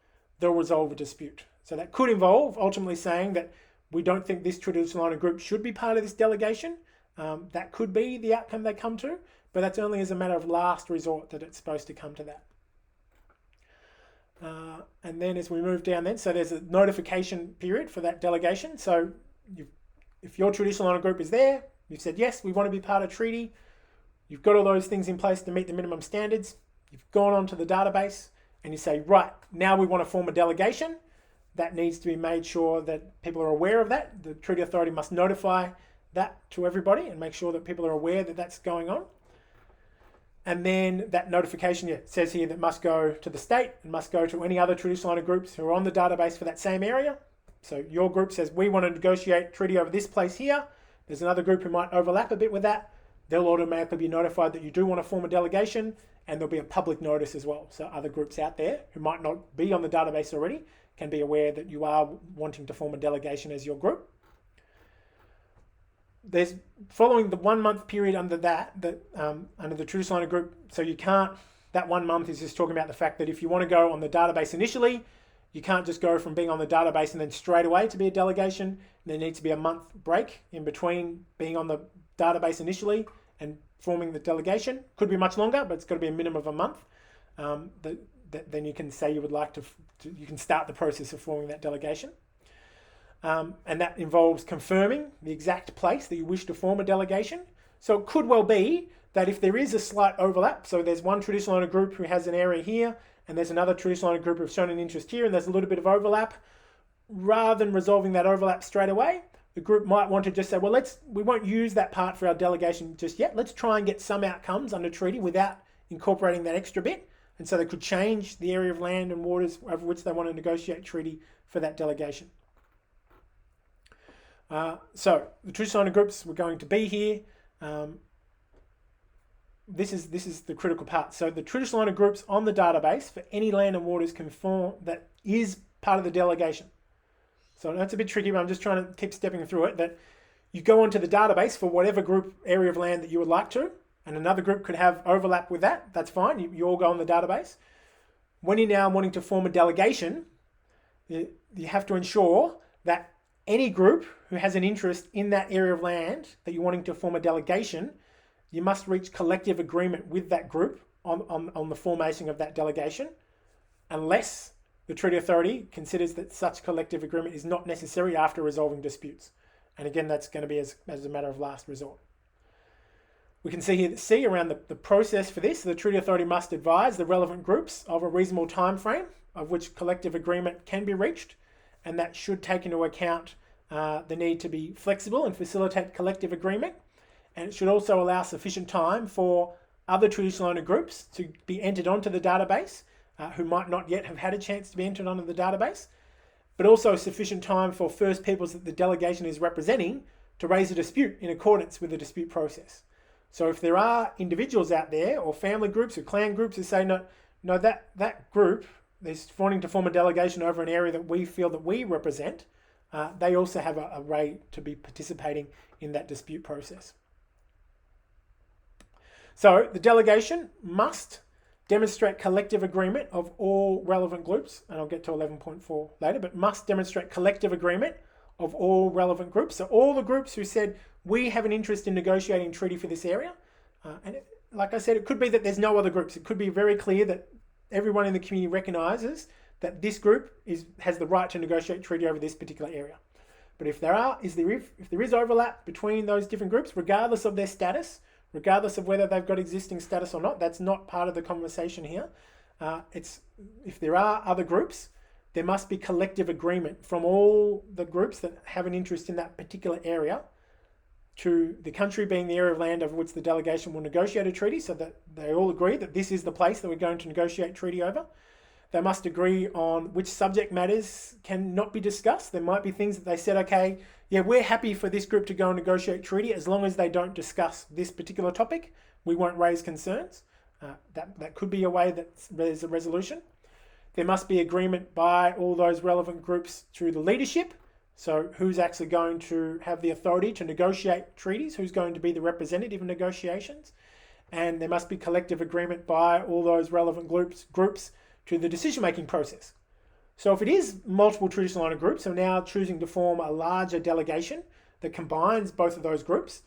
they'll resolve a dispute. So that could involve ultimately saying that we don't think this traditional owner group should be part of this delegation. That could be the outcome they come to, but that's only as a matter of last resort that it's supposed to come to that. And then as we move down then, so there's a notification period for that delegation. So if your traditional owner group is there, you've said, yes, we want to be part of treaty. You've got all those things in place to meet the minimum standards. You've gone onto the database and you say, right, now we want to form a delegation. That needs to be made sure that people are aware of that. The Treaty Authority must notify that to everybody and make sure that people are aware that that's going on. And then that notification, it says here that must go to the state and must go to any other traditional owner groups who are on the database for that same area. So your group says, we want to negotiate treaty over this place here. There's another group who might overlap a bit with that. They'll automatically be notified that you do want to form a delegation, and there'll be a public notice as well. So other groups out there who might not be on the database already can be aware that you are wanting to form a delegation as your group. There's following the 1 month period under under the traditional owner group. So you can't, that 1 month is just talking about the fact that if you want to go on the database initially, you can't just go from being on the database and then straight away to be a delegation. There needs to be a month break in between being on the database initially and forming the delegation. Could be much longer, but it's got to be a minimum of a month. Then you can say you would like you can start the process of forming that delegation. And that involves confirming the exact place that you wish to form a delegation. So it could well be that if there is a slight overlap, so there's one traditional owner group who has an area here, and there's another traditional owner group who've shown an interest here, and there's a little bit of overlap, rather than resolving that overlap straight away, the group might want to just say, well, we won't use that part for our delegation just yet. Let's try and get some outcomes under treaty without incorporating that extra bit. And so they could change the area of land and waters over which they want to negotiate treaty for that delegation. So the traditional owner groups were going to be here. This is the critical part. So the traditional owner groups on the database for any land and waters can form that is part of the delegation. So that's a bit tricky, but I'm just trying to keep stepping through it. That you go onto the database for whatever group area of land that you would like to, and another group could have overlap with that. That's fine. You all go on the database. When you're now wanting to form a delegation, you have to ensure that any group who has an interest in that area of land that you're wanting to form a delegation, you must reach collective agreement with that group on the formation of that delegation, unless the Treaty Authority considers that such collective agreement is not necessary after resolving disputes. And again, that's going to be as a matter of last resort. We can see here that C around the process for this. The Treaty Authority must advise the relevant groups of a reasonable time frame of which collective agreement can be reached, and that should take into account the need to be flexible and facilitate collective agreement. And it should also allow sufficient time for other traditional owner groups to be entered onto the database who might not yet have had a chance to be entered onto the database, but also sufficient time for First Peoples that the delegation is representing to raise a dispute in accordance with the dispute process. So if there are individuals out there or family groups or clan groups who say, no, that group is wanting to form a delegation over an area that we feel that we represent, they also have a right to be participating in that dispute process. So the delegation must demonstrate collective agreement of all relevant groups, and I'll get to 11.4 later, but must demonstrate collective agreement of all relevant groups. So all the groups who said, we have an interest in negotiating a treaty for this area, like I said, it could be that there's no other groups. It could be very clear that everyone in the community recognises that this group has the right to negotiate treaty over this particular area. But if there is overlap between those different groups, regardless of their status, regardless of whether they've got existing status or not, that's not part of the conversation here. If there are other groups, there must be collective agreement from all the groups that have an interest in that particular area to the country being the area of land over which the delegation will negotiate a treaty, so that they all agree that this is the place that we're going to negotiate treaty over. They must agree on which subject matters cannot be discussed. There might be things that they said, okay, yeah, we're happy for this group to go and negotiate treaty as long as they don't discuss this particular topic. We won't raise concerns. That could be a way that there's a resolution. There must be agreement by all those relevant groups through the leadership. So who's actually going to have the authority to negotiate treaties? Who's going to be the representative in negotiations? And there must be collective agreement by all those relevant groups to the decision-making process. So if it is multiple traditional owner groups are now choosing to form a larger delegation that combines both of those groups,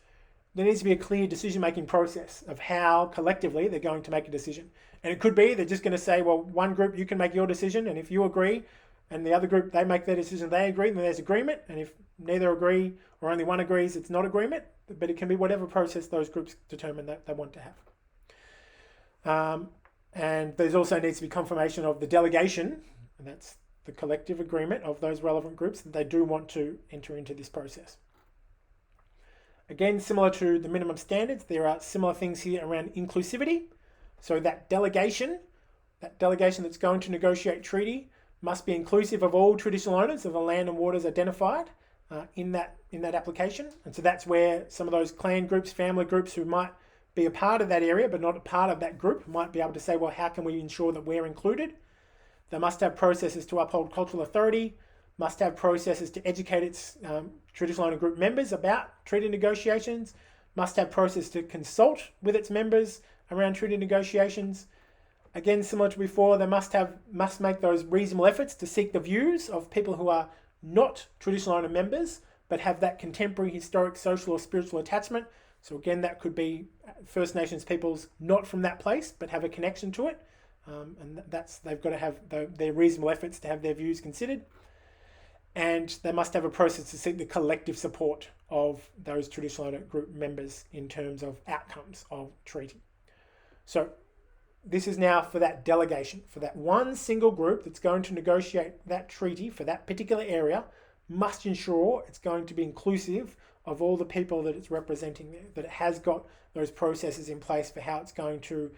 there needs to be a clear decision-making process of how collectively they're going to make a decision. And it could be they're just going to say, well, one group, you can make your decision, and if you agree, and the other group, they make their decision, they agree, then there's agreement. And if neither agree or only one agrees, it's not agreement. But it can be whatever process those groups determine that they want to have. And there's also needs to be confirmation of the delegation, and that's the collective agreement of those relevant groups that they do want to enter into this process. Again, similar to the minimum standards, there are similar things here around inclusivity. So that delegation that's going to negotiate treaty must be inclusive of all traditional owners of the land and waters identified in that application. And so that's where some of those clan groups, family groups who might be a part of that area but not a part of that group might be able to say, well, how can we ensure that we're included? They must have processes to uphold cultural authority, must have processes to educate its traditional owner group members about treaty negotiations, must have processes to consult with its members around treaty negotiations. Again, similar to before, they must make those reasonable efforts to seek the views of people who are not traditional owner members, but have that contemporary, historic, social or spiritual attachment. So again, that could be First Nations peoples not from that place, but have a connection to it. And they've got to have their reasonable efforts to have their views considered. And they must have a process to seek the collective support of those traditional owner group members in terms of outcomes of treaty. So this is now for that delegation, for that one single group that's going to negotiate that treaty for that particular area, must ensure it's going to be inclusive of all the people that it's representing there, that it has got those processes in place for how it's going to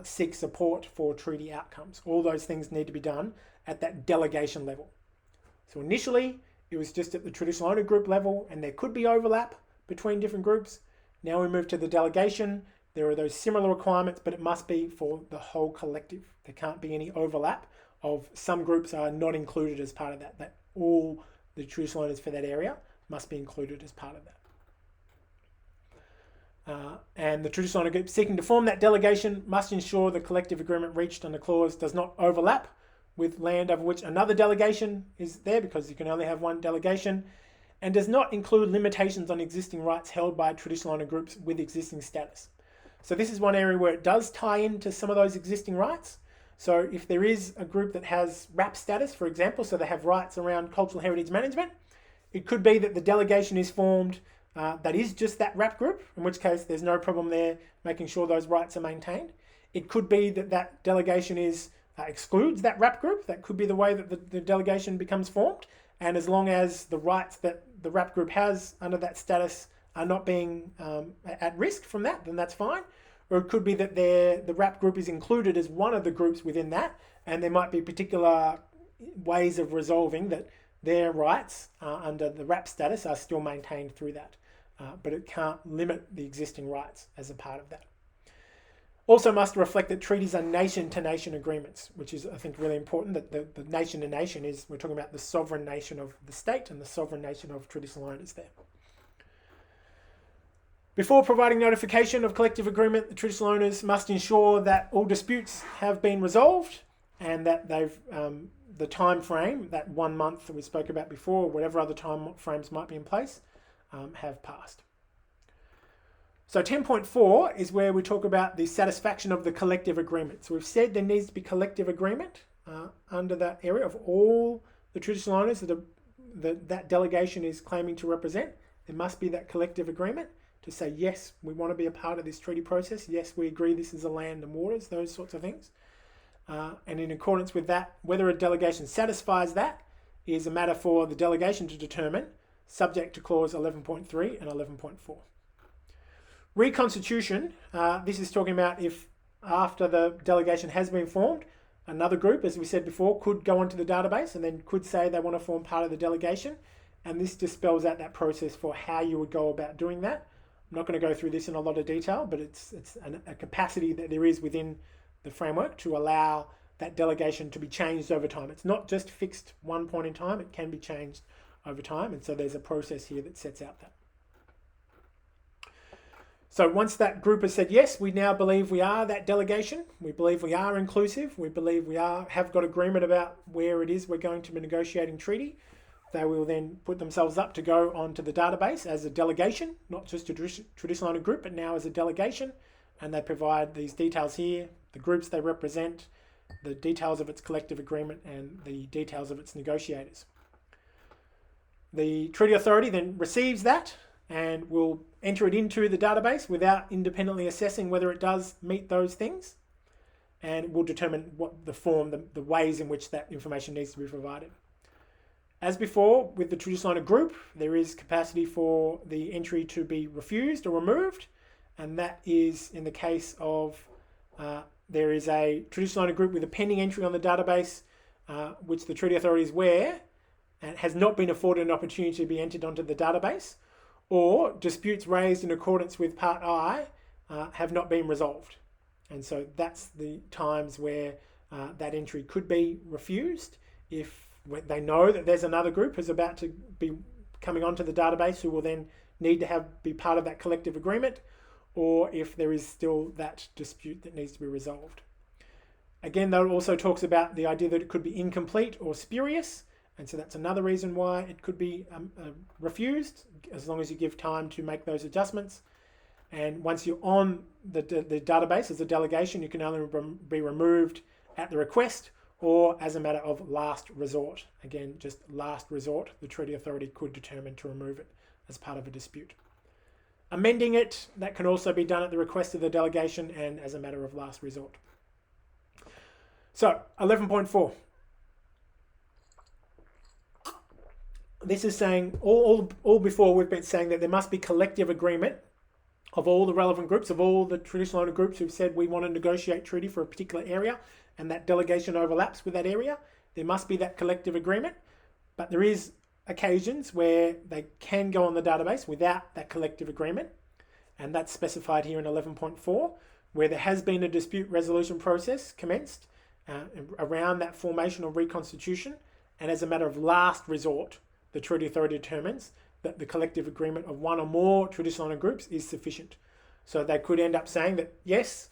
seek support for treaty outcomes. All those things need to be done at that delegation level. So initially, it was just at the traditional owner group level, and there could be overlap between different groups. Now we move to the delegation. There are those similar requirements, but it must be for the whole collective. There can't be any overlap of some groups are not included as part of that. That all the traditional owners for that area must be included as part of that. And the traditional owner group seeking to form that delegation must ensure the collective agreement reached under clause does not overlap with land over which another delegation is there, because you can only have one delegation, and does not include limitations on existing rights held by traditional owner groups with existing status. So this is one area where it does tie into some of those existing rights. So if there is a group that has RAP status, for example, so they have rights around cultural heritage management, it could be that the delegation is formed that is just that RAP group, in which case there's no problem there making sure those rights are maintained. It could be that that delegation excludes that RAP group. That could be the way that the delegation becomes formed. And as long as the rights that the RAP group has under that status are not being at risk from that, then that's fine. Or it could be that the RAP group is included as one of the groups within that, and there might be particular ways of resolving that their rights under the RAP status are still maintained through that. But it can't limit the existing rights as a part of that. Also must reflect that treaties are nation-to-nation agreements, which is, I think, really important, that the nation-to-nation is, we're talking about the sovereign nation of the state and the sovereign nation of traditional owners there. Before providing notification of collective agreement, the traditional owners must ensure that all disputes have been resolved and that they've the time frame, that 1 month that we spoke about before, or whatever other time frames might be in place, have passed. So 10.4 is where we talk about the satisfaction of the collective agreement. So we've said there needs to be collective agreement under that area of all the traditional owners that delegation is claiming to represent. There must be that collective agreement to say, yes, we want to be a part of this treaty process. Yes, we agree this is the land and waters, those sorts of things. And in accordance with that, whether a delegation satisfies that is a matter for the delegation to determine, subject to clause 11.3 and 11.4. Reconstitution, this is talking about if after the delegation has been formed, another group, as we said before, could go onto the database and then could say they want to form part of the delegation. And this just spells out that process for how you would go about doing that. I'm not going to go through this in a lot of detail, but it's a capacity that there is within the framework to allow that delegation to be changed over time. It's not just fixed one point in time, it can be changed over time. And so there's a process here that sets out that. So once that group has said, yes, we now believe we are that delegation, we believe we are inclusive, we believe we have got agreement about where it is we're going to be negotiating treaty, they will then put themselves up to go onto the database as a delegation, not just a traditional owner group, but now as a delegation. And they provide these details here, the groups they represent, the details of its collective agreement, and the details of its negotiators. The treaty authority then receives that and will enter it into the database without independently assessing whether it does meet those things, and will determine what the form, the ways in which that information needs to be provided. As before, with the traditional owner group, there is capacity for the entry to be refused or removed, and that is in the case of there is a traditional owner group with a pending entry on the database, which the treaty authority is aware and has not been afforded an opportunity to be entered onto the database, or disputes raised in accordance with Part I have not been resolved. And so that's the times where that entry could be refused if they know that there's another group who's about to be coming onto the database who will then need to be part of that collective agreement, or if there is still that dispute that needs to be resolved. Again, that also talks about the idea that it could be incomplete or spurious, and so that's another reason why it could be refused, as long as you give time to make those adjustments. And once you're on the database as a delegation, you can only be removed at the request or as a matter of last resort. Again, just last resort, the treaty authority could determine to remove it as part of a dispute. Amending it, that can also be done at the request of the delegation and as a matter of last resort. So, 11.4. This is saying, all before we've been saying that there must be collective agreement of all the relevant groups, of all the traditional owner groups who've said we want to negotiate treaty for a particular area and that delegation overlaps with that area. There must be that collective agreement, but there is occasions where they can go on the database without that collective agreement, and that's specified here in 11.4, where there has been a dispute resolution process commenced around that formation or reconstitution, and as a matter of last resort, the treaty authority determines that the collective agreement of one or more traditional owner groups is sufficient. So they could end up saying that, yes,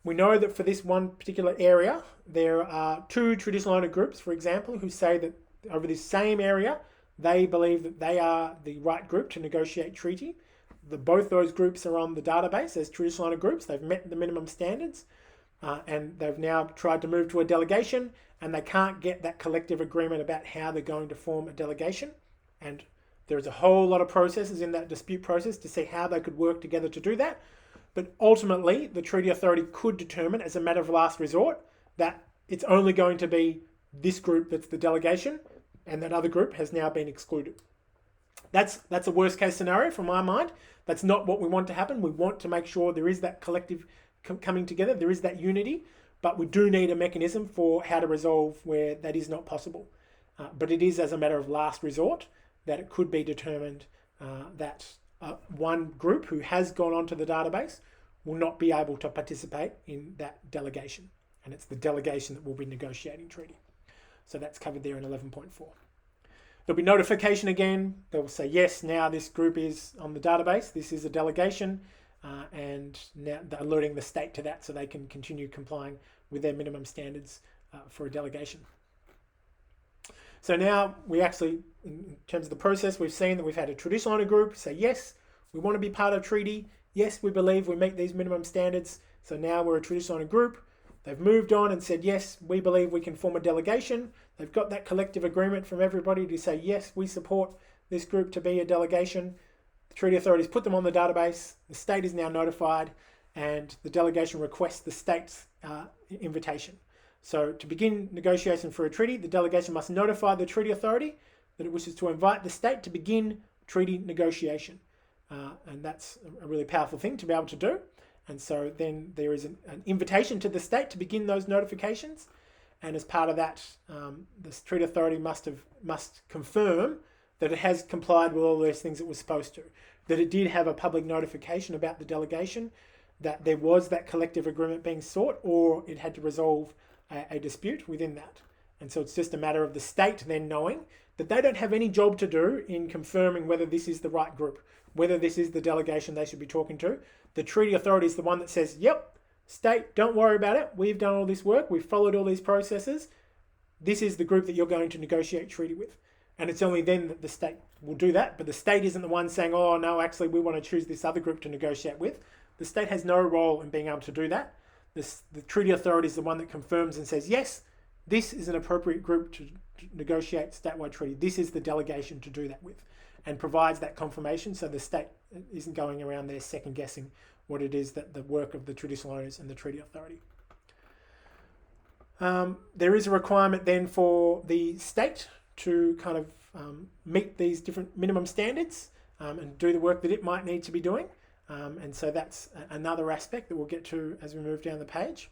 we know that for this one particular area, there are two traditional owner groups, for example, who say that over this same area, they believe that they are the right group to negotiate treaty. Both those groups are on the database as traditional owner groups. They've met the minimum standards, and they've now tried to move to a delegation, and they can't get that collective agreement about how they're going to form a delegation. And there's a whole lot of processes in that dispute process to see how they could work together to do that. But ultimately, the treaty authority could determine as a matter of last resort that it's only going to be this group that's the delegation, and that other group has now been excluded. That's a worst case scenario from my mind. That's not what we want to happen. We want to make sure there is that collective coming together, there is that unity, but we do need a mechanism for how to resolve where that is not possible. But it is as a matter of last resort that it could be determined that one group who has gone onto the database will not be able to participate in that delegation. And it's the delegation that will be negotiating treaty. So that's covered there in 11.4. There'll be notification again. They'll say, yes, now this group is on the database. This is a delegation. And now they're alerting the state to that so they can continue complying with their minimum standards for a delegation. So now we actually, in terms of the process, we've seen that we've had a traditional owner group say, yes, we want to be part of a treaty. Yes, we believe we meet these minimum standards. So now we're a traditional owner group. They've moved on and said, yes, we believe we can form a delegation. They've got that collective agreement from everybody to say, yes, we support this group to be a delegation. The treaty authorities put them on the database. The state is now notified, and the delegation requests the state's invitation. So to begin negotiation for a treaty, the delegation must notify the treaty authority that it wishes to invite the state to begin treaty negotiation. And that's a really powerful thing to be able to do. And so then there is an invitation to the state to begin those notifications. And as part of that, the treaty authority must confirm that it has complied with all those things it was supposed to, that it did have a public notification about the delegation, that there was that collective agreement being sought, or it had to resolve a dispute within that. And so it's just a matter of the state then knowing that they don't have any job to do in confirming whether this is the right group, whether this is the delegation they should be talking to. The treaty authority is the one that says, yep, state, don't worry about it. We've done all this work. We've followed all these processes. This is the group that you're going to negotiate treaty with. And it's only then that the state will do that. But the state isn't the one saying, oh, no, actually, we want to choose this other group to negotiate with. The state has no role in being able to do that. The treaty authority is the one that confirms and says, yes, this is an appropriate group to negotiate statewide treaty. This is the delegation to do that with, and provides that confirmation so the state isn't going around there second guessing what it is that the work of the traditional owners and the treaty authority. There is a requirement then for the state to kind of meet these different minimum standards and do the work that it might need to be doing. And so that's another aspect that we'll get to as we move down the page.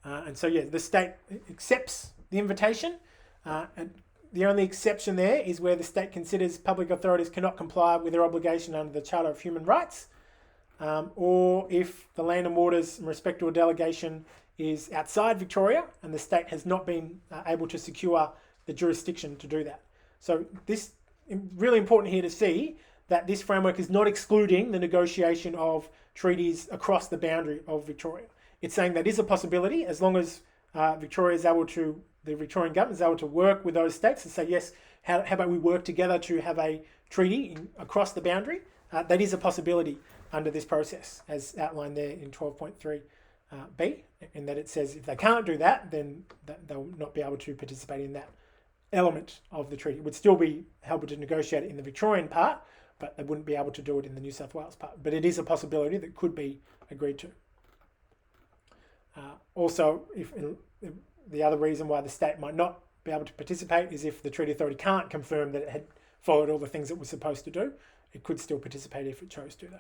And so, yeah, the state accepts the invitation. And the only exception there is where the state considers public authorities cannot comply with their obligation under the Charter of Human Rights, or if the land and waters in respect to a delegation is outside Victoria and the state has not been able to secure the jurisdiction to do that. So this is really important here to see that this framework is not excluding the negotiation of treaties across the boundary of Victoria. It's saying that is a possibility as long as Victoria is able to, the Victorian government is able to work with those states and say, yes, how about we work together to have a treaty across the boundary? That is a possibility under this process, as outlined there in 12.3b, in that it says if they can't do that, then they'll not be able to participate in that element of the treaty. It would still be able to negotiate it in the Victorian part, but they wouldn't be able to do it in the New South Wales part. But it is a possibility that could be agreed to. Also, if the other reason why the state might not be able to participate is if the treaty authority can't confirm that it had followed all the things it was supposed to do. It could still participate if it chose to, though.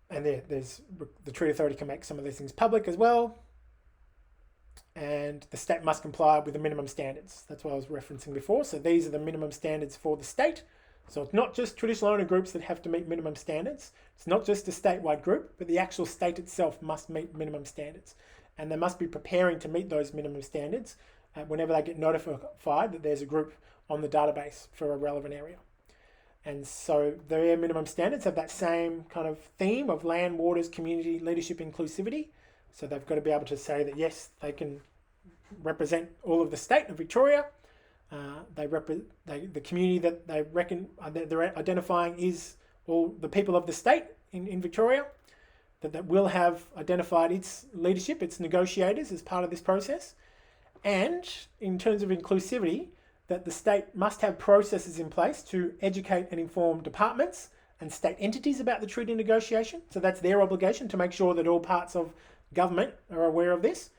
And there's the treaty authority can make some of these things public as well. And the state must comply with the minimum standards. That's what I was referencing before. So these are the minimum standards for the state. So it's not just traditional owner groups that have to meet minimum standards. It's not just a statewide group, but the actual state itself must meet minimum standards. And they must be preparing to meet those minimum standards whenever they get notified that there's a group on the database for a relevant area. And so their minimum standards have that same kind of theme of land, waters, community, leadership, inclusivity. So they've got to be able to say that, yes, they can represent all of the state of Victoria. The community that they reckon that they're identifying is all the people of the state in Victoria, that will have identified its leadership, its negotiators as part of this process. And in terms of inclusivity, that the state must have processes in place to educate and inform departments and state entities about the treaty negotiation. So that's their obligation to make sure that all parts of government are aware of this,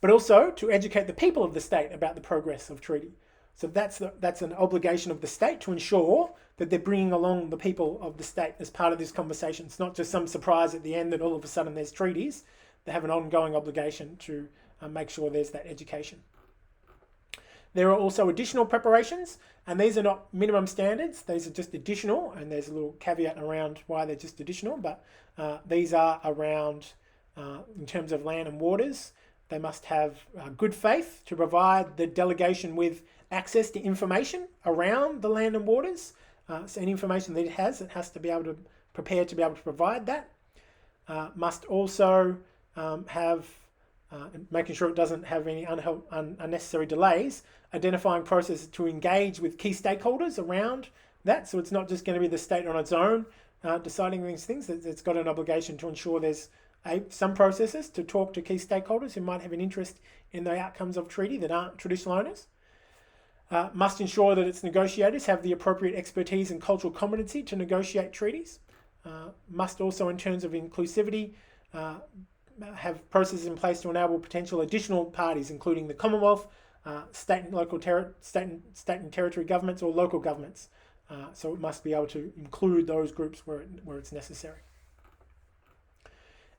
but also to educate the people of the state about the progress of treaty. So that's an obligation of the state to ensure that they're bringing along the people of the state as part of this conversation. It's not just some surprise at the end that all of a sudden there's treaties. They have an ongoing obligation to make sure there's that education. There are also additional preparations, and these are not minimum standards. These are just additional, and there's a little caveat around why they're just additional, but these are around, in terms of land and waters, They must have good faith to provide the delegation with access to information around the land and waters. So any information that it has to be able to prepare to be able to provide that. Must also have making sure it doesn't have any unnecessary delays, identifying processes to engage with key stakeholders around that. So it's not just going to be the state on its own deciding these things. It's got an obligation to ensure there's some processes to talk to key stakeholders who might have an interest in the outcomes of treaty that aren't traditional owners. Must ensure that its negotiators have the appropriate expertise and cultural competency to negotiate treaties. Must also, in terms of inclusivity, have processes in place to enable potential additional parties, including the Commonwealth, state and territory governments, or local governments. So it must be able to include those groups where it's necessary.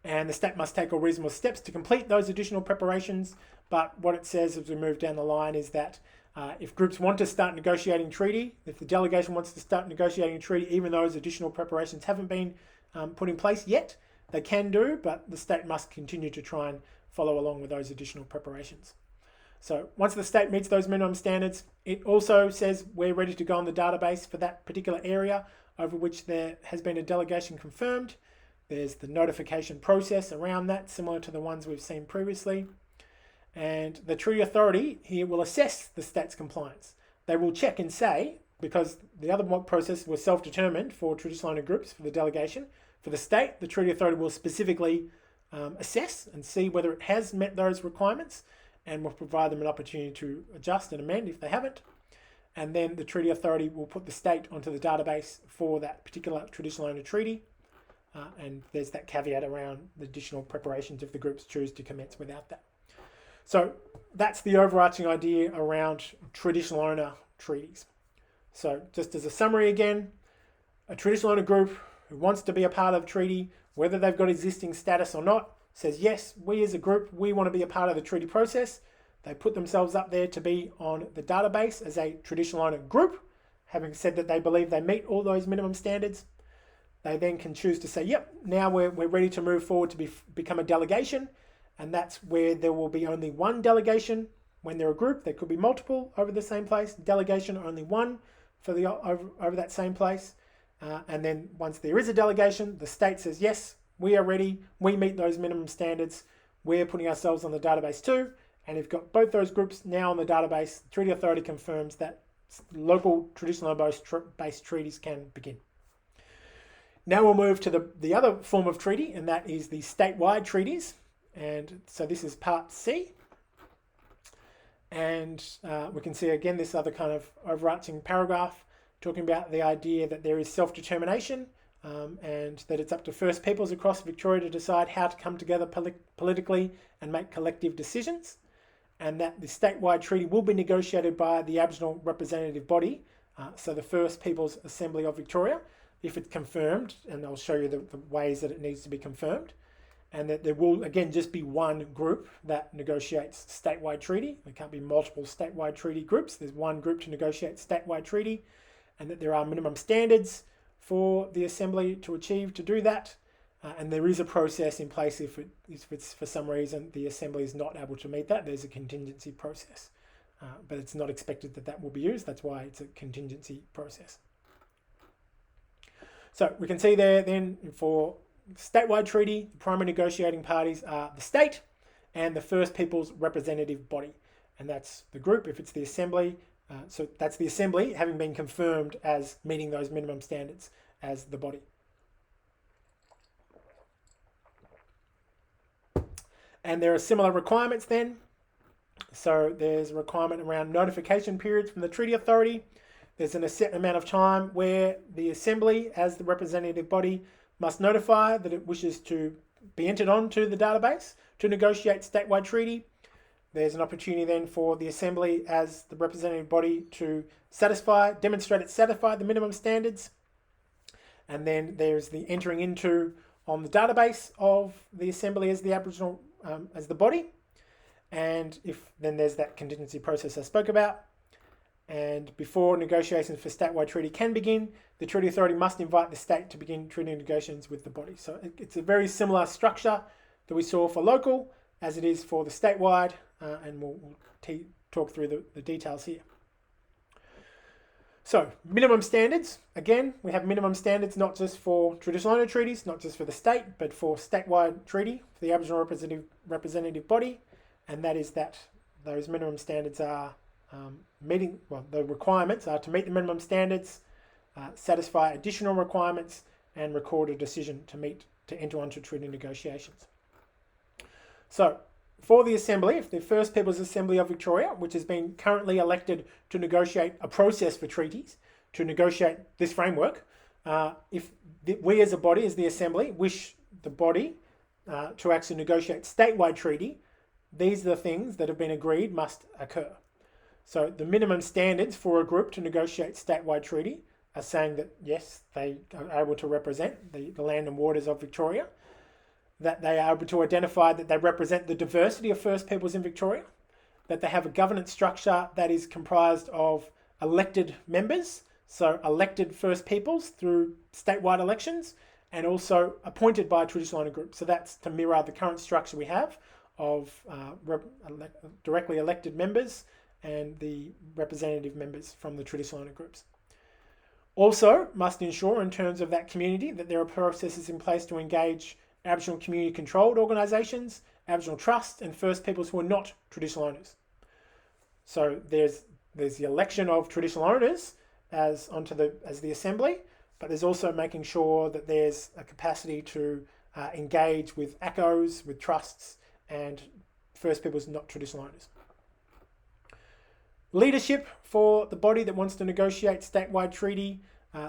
And the state must take all reasonable steps to complete those additional preparations. But what it says as we move down the line is that if groups want to start negotiating treaty, if the delegation wants to start negotiating a treaty, even though those additional preparations haven't been put in place yet, they can do, but the state must continue to try and follow along with those additional preparations. So once the state meets those minimum standards, it also says we're ready to go on the database for that particular area over which there has been a delegation confirmed. There's the notification process around that, similar to the ones we've seen previously. And the treaty authority here will assess the state's compliance. They will check and say, because the other process was self-determined for traditional owner groups for the delegation, for the state, the treaty authority will specifically assess and see whether it has met those requirements, and will provide them an opportunity to adjust and amend if they haven't. And then the treaty authority will put the state onto the database for that particular traditional owner treaty. And there's that caveat around the additional preparations if the groups choose to commence without that. So that's the overarching idea around traditional owner treaties. So just as a summary again, a traditional owner group who wants to be a part of a treaty, whether they've got existing status or not, says, yes, we as a group, we want to be a part of the treaty process. They put themselves up there to be on the database as a traditional owner group, having said that they believe they meet all those minimum standards. They then can choose to say, yep, now we're ready to move forward to become a delegation. And that's where there will be only one delegation. When they're a group, there could be multiple over the same place. Delegation, only one for the over that same place. And then once there is a delegation, the state says, yes, we are ready. We meet those minimum standards. We're putting ourselves on the database too. And you've got both those groups now on the database. The Treaty Authority confirms that local traditional based treaties can begin. Now we'll move to the other form of treaty, and that is the statewide treaties. And so this is part C. And we can see again this other kind of overarching paragraph talking about the idea that there is self-determination and that it's up to First Peoples across Victoria to decide how to come together politically and make collective decisions. And that the statewide treaty will be negotiated by the Aboriginal representative body, so the First Peoples Assembly of Victoria, if it's confirmed, and I'll show you the ways that it needs to be confirmed, and that there will, again, just be one group that negotiates statewide treaty. There can't be multiple statewide treaty groups. There's one group to negotiate statewide treaty, and that there are minimum standards for the Assembly to achieve to do that. And there is a process in place if it's for some reason the Assembly is not able to meet that. There's a contingency process, but it's not expected that will be used. That's why it's a contingency process. So we can see there then for statewide treaty, the primary negotiating parties are the state and the First Peoples representative body. And that's the group if it's the Assembly. So that's the Assembly having been confirmed as meeting those minimum standards as the body. And there are similar requirements then. So there's a requirement around notification periods from the Treaty Authority. There's a set amount of time where the Assembly, as the representative body, must notify that it wishes to be entered onto the database to negotiate statewide treaty. There's an opportunity then for the Assembly, as the representative body, to demonstrate it satisfied the minimum standards. And then there's the entering into on the database of the Assembly as the Aboriginal, as the body. And then there's that contingency process I spoke about. And before negotiations for statewide treaty can begin, the Treaty Authority must invite the state to begin treaty negotiations with the body. So it's a very similar structure that we saw for local, as it is for the statewide, and we'll talk through the details here. So, minimum standards. Again, we have minimum standards not just for traditional owner treaties, not just for the state, but for statewide treaty, for the Aboriginal representative body, and that is that those minimum standards are the requirements are to meet the minimum standards, satisfy additional requirements, and record a decision to enter onto treaty negotiations. So, for the Assembly, the First Peoples Assembly of Victoria, which has been currently elected to negotiate a process for treaties, to negotiate this framework, if we as a body, as the Assembly, wish the body to actually negotiate statewide treaty, these are the things that have been agreed must occur. So the minimum standards for a group to negotiate statewide treaty are saying that, yes, they are able to represent the land and waters of Victoria, that they are able to identify that they represent the diversity of First Peoples in Victoria, that they have a governance structure that is comprised of elected members, so elected First Peoples through statewide elections, and also appointed by a traditional owner group. So that's to mirror the current structure we have of directly elected members and the representative members from the traditional owner groups. Also must ensure in terms of that community that there are processes in place to engage Aboriginal community controlled organisations, Aboriginal trusts, and First Peoples who are not traditional owners. So there's the election of traditional owners as the Assembly, but there's also making sure that there's a capacity to engage with ACOs, with trusts, and First Peoples not traditional owners. Leadership for the body that wants to negotiate statewide treaty,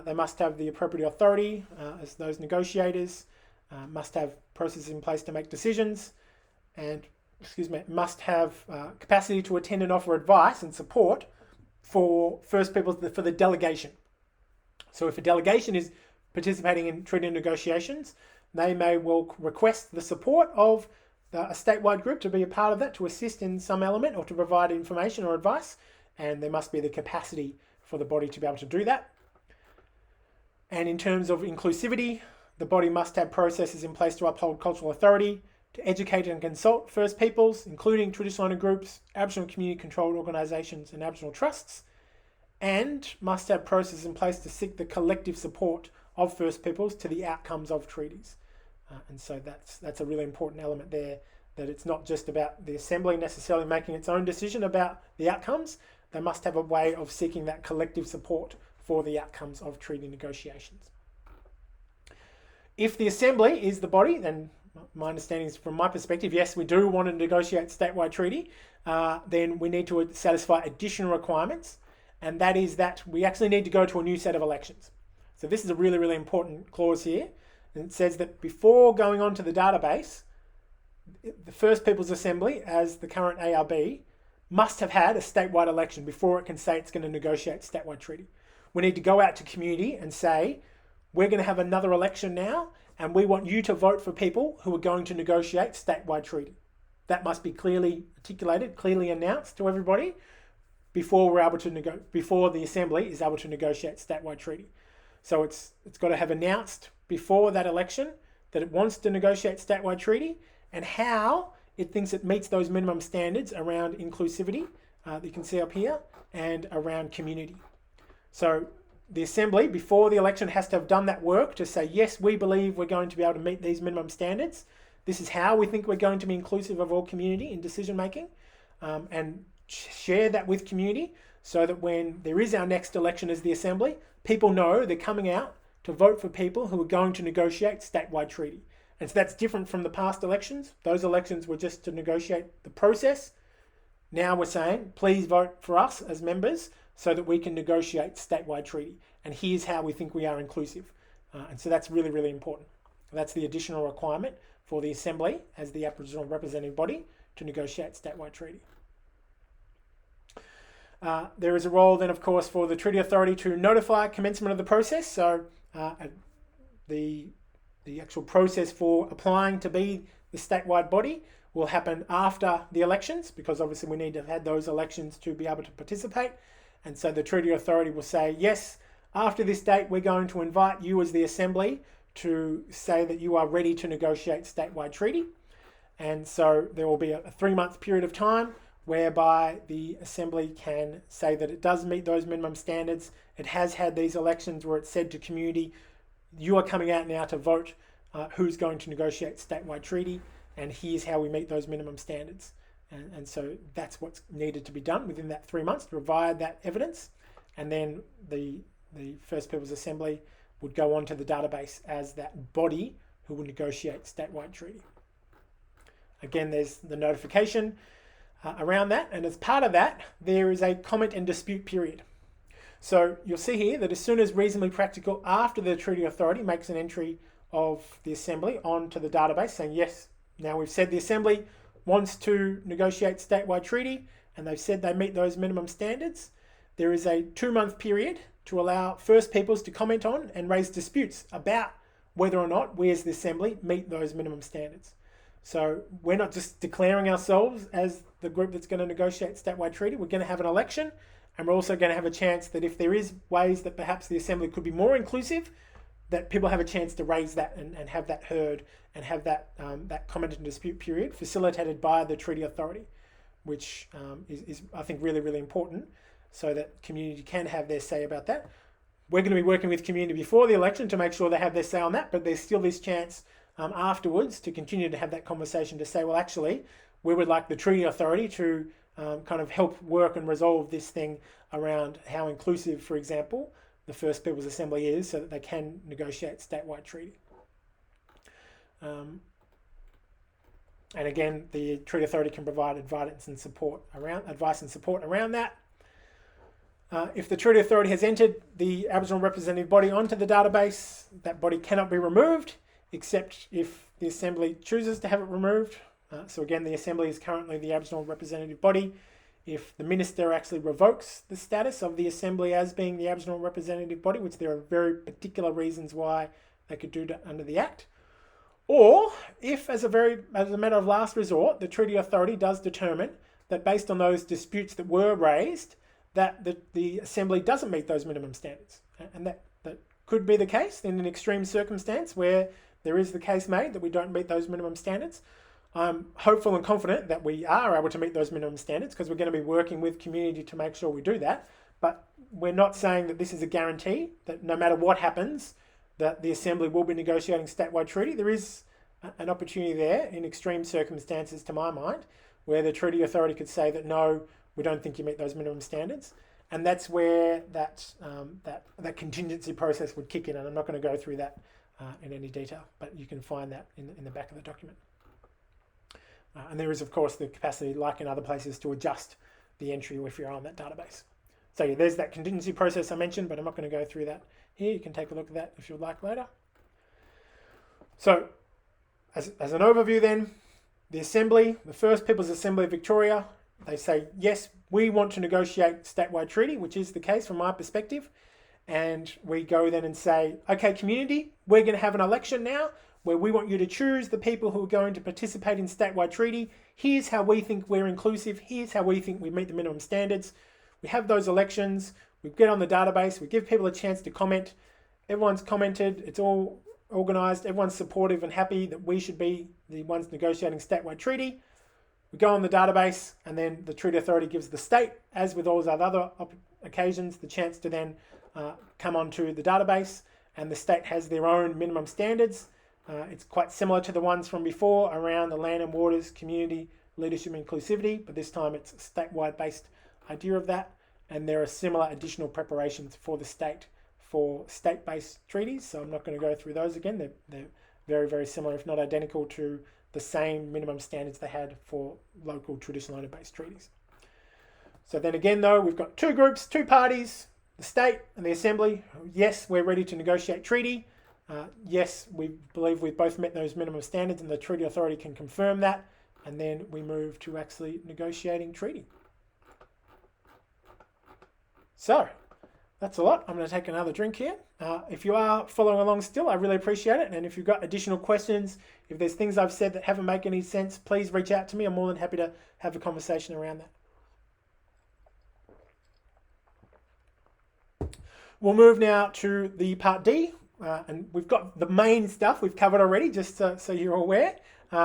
they must have the appropriate authority as those negotiators, must have processes in place to make decisions, and must have capacity to attend and offer advice and support for First Peoples for the delegation. So if a delegation is participating in treaty negotiations, they may well request the support of a statewide group to be a part of that, to assist in some element or to provide information or advice, and there must be the capacity for the body to be able to do that. And in terms of inclusivity, the body must have processes in place to uphold cultural authority, to educate and consult First Peoples, including traditional owner groups, Aboriginal community-controlled organisations and Aboriginal trusts, and must have processes in place to seek the collective support of First Peoples to the outcomes of treaties. And so that's a really important element there, that it's not just about the Assembly necessarily making its own decision about the outcomes. They must have a way of seeking that collective support for the outcomes of treaty negotiations. If the Assembly is the body, then my understanding is, from my perspective, yes, we do want to negotiate statewide treaty, then we need to satisfy additional requirements, and that is that we actually need to go to a new set of elections. So this is a really, really important clause here, and it says that before going on to the database, the First Peoples Assembly, as the current ARB, must have had a statewide election before it can say it's going to negotiate statewide treaty. We need to go out to community and say, we're going to have another election now, and we want you to vote for people who are going to negotiate statewide treaty. That must be clearly articulated, clearly announced to everybody before before the Assembly is able to negotiate statewide treaty. So it's got to have announced before that election that it wants to negotiate statewide treaty and how it thinks it meets those minimum standards around inclusivity that you can see up here and around community. So the Assembly, before the election, has to have done that work to say, yes, we believe we're going to be able to meet these minimum standards. This is how we think we're going to be inclusive of all community in decision making, and share that with community so that when there is our next election as the Assembly, people know they're coming out to vote for people who are going to negotiate statewide treaty. And so that's different from the past elections. Those elections were just to negotiate the process. Now we're saying, please vote for us as members so that we can negotiate statewide treaty. And here's how we think we are inclusive. And so that's really, really important. That's the additional requirement for the Assembly as the Aboriginal representative body to negotiate statewide treaty. There is a role then, of course, for the Treaty Authority to notify commencement of the process. So the actual process for applying to be the statewide body will happen after the elections, because obviously we need to have had those elections to be able to participate. And so the Treaty Authority will say, yes, after this date, we're going to invite you as the Assembly to say that you are ready to negotiate statewide treaty. And so there will be a 3-month period of time whereby the Assembly can say that it does meet those minimum standards. It has had these elections where it said to community, you are coming out now to vote who's going to negotiate statewide treaty, and here's how we meet those minimum standards. And so that's what's needed to be done within that 3 months to provide that evidence. And then the First Peoples Assembly would go onto the database as that body who will negotiate statewide treaty. Again, there's the notification around that, and as part of that, there is a comment and dispute period. So you'll see here that as soon as reasonably practical after the Treaty Authority makes an entry of the Assembly onto the database saying, yes, now we've said the Assembly wants to negotiate statewide treaty and they've said they meet those minimum standards, there is a 2-month period to allow First Peoples to comment on and raise disputes about whether or not we as the Assembly meet those minimum standards. So we're not just declaring ourselves as the group that's going to negotiate statewide treaty. We're going to have an election, and we're also going to have a chance that if there is ways that perhaps the Assembly could be more inclusive, that people have a chance to raise that and have that heard and have that comment and dispute period facilitated by the Treaty Authority, which is I think really, really important so that community can have their say about that. We're going to be working with community before the election to make sure they have their say on that, but there's still this chance afterwards to continue to have that conversation to say, well, actually, we would like the Treaty Authority to kind of help work and resolve this thing around how inclusive, for example, the First Peoples Assembly is so that they can negotiate statewide treaty. And again, the Treaty Authority can provide advice and support around that. If the Treaty Authority has entered the Aboriginal representative body onto the database, that body cannot be removed except if the Assembly chooses to have it removed. So again, the Assembly is currently the Aboriginal representative body. If the Minister actually revokes the status of the Assembly as being the Aboriginal representative body, which there are very particular reasons why they could do that under the Act, or if, as a matter of last resort, the Treaty Authority does determine that based on those disputes that were raised, that the Assembly doesn't meet those minimum standards. And that could be the case in an extreme circumstance where there is the case made that we don't meet those minimum standards. I'm hopeful and confident that we are able to meet those minimum standards because we're going to be working with community to make sure we do that. But we're not saying that this is a guarantee that no matter what happens, that the Assembly will be negotiating statewide treaty. There is an opportunity there in extreme circumstances, to my mind, where the Treaty Authority could say that no, we don't think you meet those minimum standards. And that's where that contingency process would kick in. And I'm not going to go through that in any detail, but you can find that in the back of the document. And there is, of course, the capacity, like in other places, to adjust the entry if you're on that database. So yeah, there's that contingency process I mentioned, but I'm not going to go through that here. You can take a look at that if you'd like later. So as an overview then, the Assembly, the First Peoples Assembly of Victoria, they say, yes, we want to negotiate statewide treaty, which is the case from my perspective. And we go then and say, okay, community, we're going to have an election now where we want you to choose the people who are going to participate in statewide treaty. Here's how we think we're inclusive. Here's how we think we meet the minimum standards. We have those elections. We get on the database. We give people a chance to comment. Everyone's commented. It's all organised. Everyone's supportive and happy that we should be the ones negotiating statewide treaty. We go on the database, and then the Treaty Authority gives the state, as with all other occasions, the chance to then come onto the database, and the state has their own minimum standards. It's quite similar to the ones from before around the land and waters, community, leadership and inclusivity, but this time it's a statewide based idea of that. And there are similar additional preparations for the state for state-based treaties. So I'm not going to go through those again. They're very, very similar, if not identical, to the same minimum standards they had for local traditional owner-based treaties. So then again, though, we've got two groups, two parties, the state and the Assembly. Yes, we're ready to negotiate treaty. Yes, we believe we've both met those minimum standards and the Treaty Authority can confirm that. And then we move to actually negotiating treaty. So that's a lot. I'm going to take another drink here. If you are following along still, I really appreciate it. And if you've got additional questions, if there's things I've said that haven't made any sense, please reach out to me. I'm more than happy to have a conversation around that. We'll move now to the Part D. And we've got the main stuff we've covered already, just so you're aware.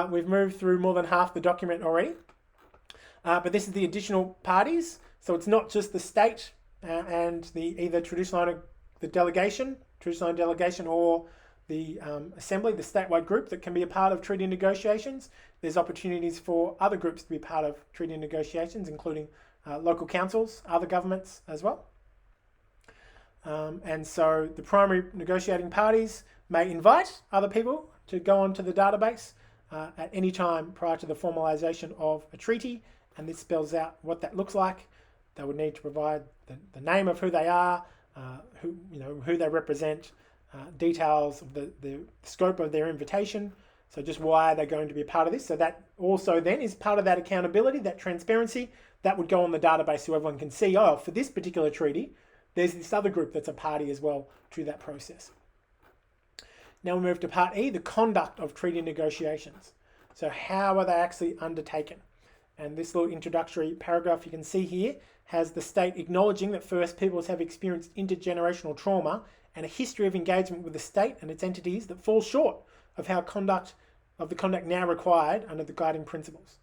We've moved through more than half the document already. But this is the additional parties. So it's not just the state and the either traditional owner, the delegation, traditional owner delegation, or the assembly, the statewide group that can be a part of treaty negotiations. There's opportunities for other groups to be part of treaty negotiations, including local councils, other governments as well. And so the primary negotiating parties may invite other people to go onto the database at any time prior to the formalisation of a treaty, and this spells out what that looks like. They would need to provide the name of who they are, who they represent, details of the scope of their invitation, so just why they're going to be a part of this. So that also then is part of that accountability, that transparency, that would go on the database so everyone can see, oh, for this particular treaty, there's this other group that's a party as well to that process. Now we move to Part E, the conduct of treaty negotiations. So how are they actually undertaken? And this little introductory paragraph you can see here has the state acknowledging that First Peoples have experienced intergenerational trauma and a history of engagement with the state and its entities that falls short of the conduct now required under the guiding principles.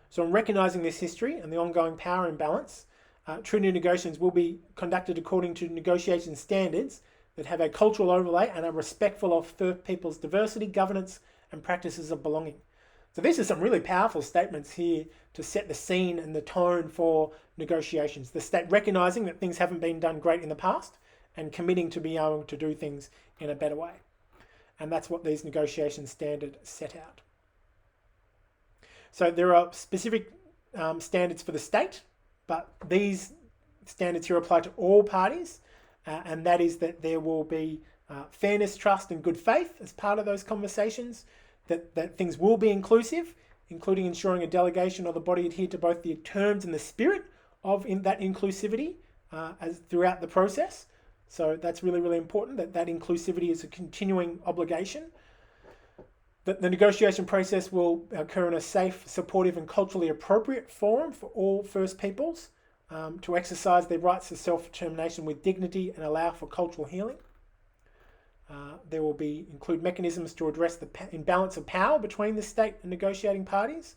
So in recognising this history and the ongoing power imbalance, treaty negotiations will be conducted according to negotiation standards that have a cultural overlay and are respectful of First Peoples' diversity, governance, and practices of belonging. So these are some really powerful statements here to set the scene and the tone for negotiations. The state recognising that things haven't been done great in the past and committing to be able to do things in a better way. And that's what these negotiation standards set out. So there are specific standards for the state, but these standards here apply to all parties, and that is that there will be fairness, trust, and good faith as part of those conversations, that things will be inclusive, including ensuring a delegation or the body adhere to both the terms and the spirit of that inclusivity as throughout the process. So that's really, really important, that inclusivity is a continuing obligation. That the negotiation process will occur in a safe, supportive, and culturally appropriate forum for all First Peoples to exercise their rights to self-determination with dignity and allow for cultural healing. There will include mechanisms to address the imbalance of power between the state and negotiating parties.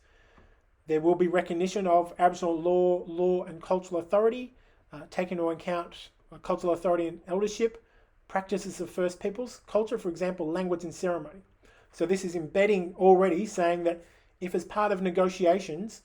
There will be recognition of Aboriginal law and cultural authority, taking into account cultural authority and eldership, practices of First Peoples culture, for example, language and ceremony. So this is embedding already, saying that if as part of negotiations,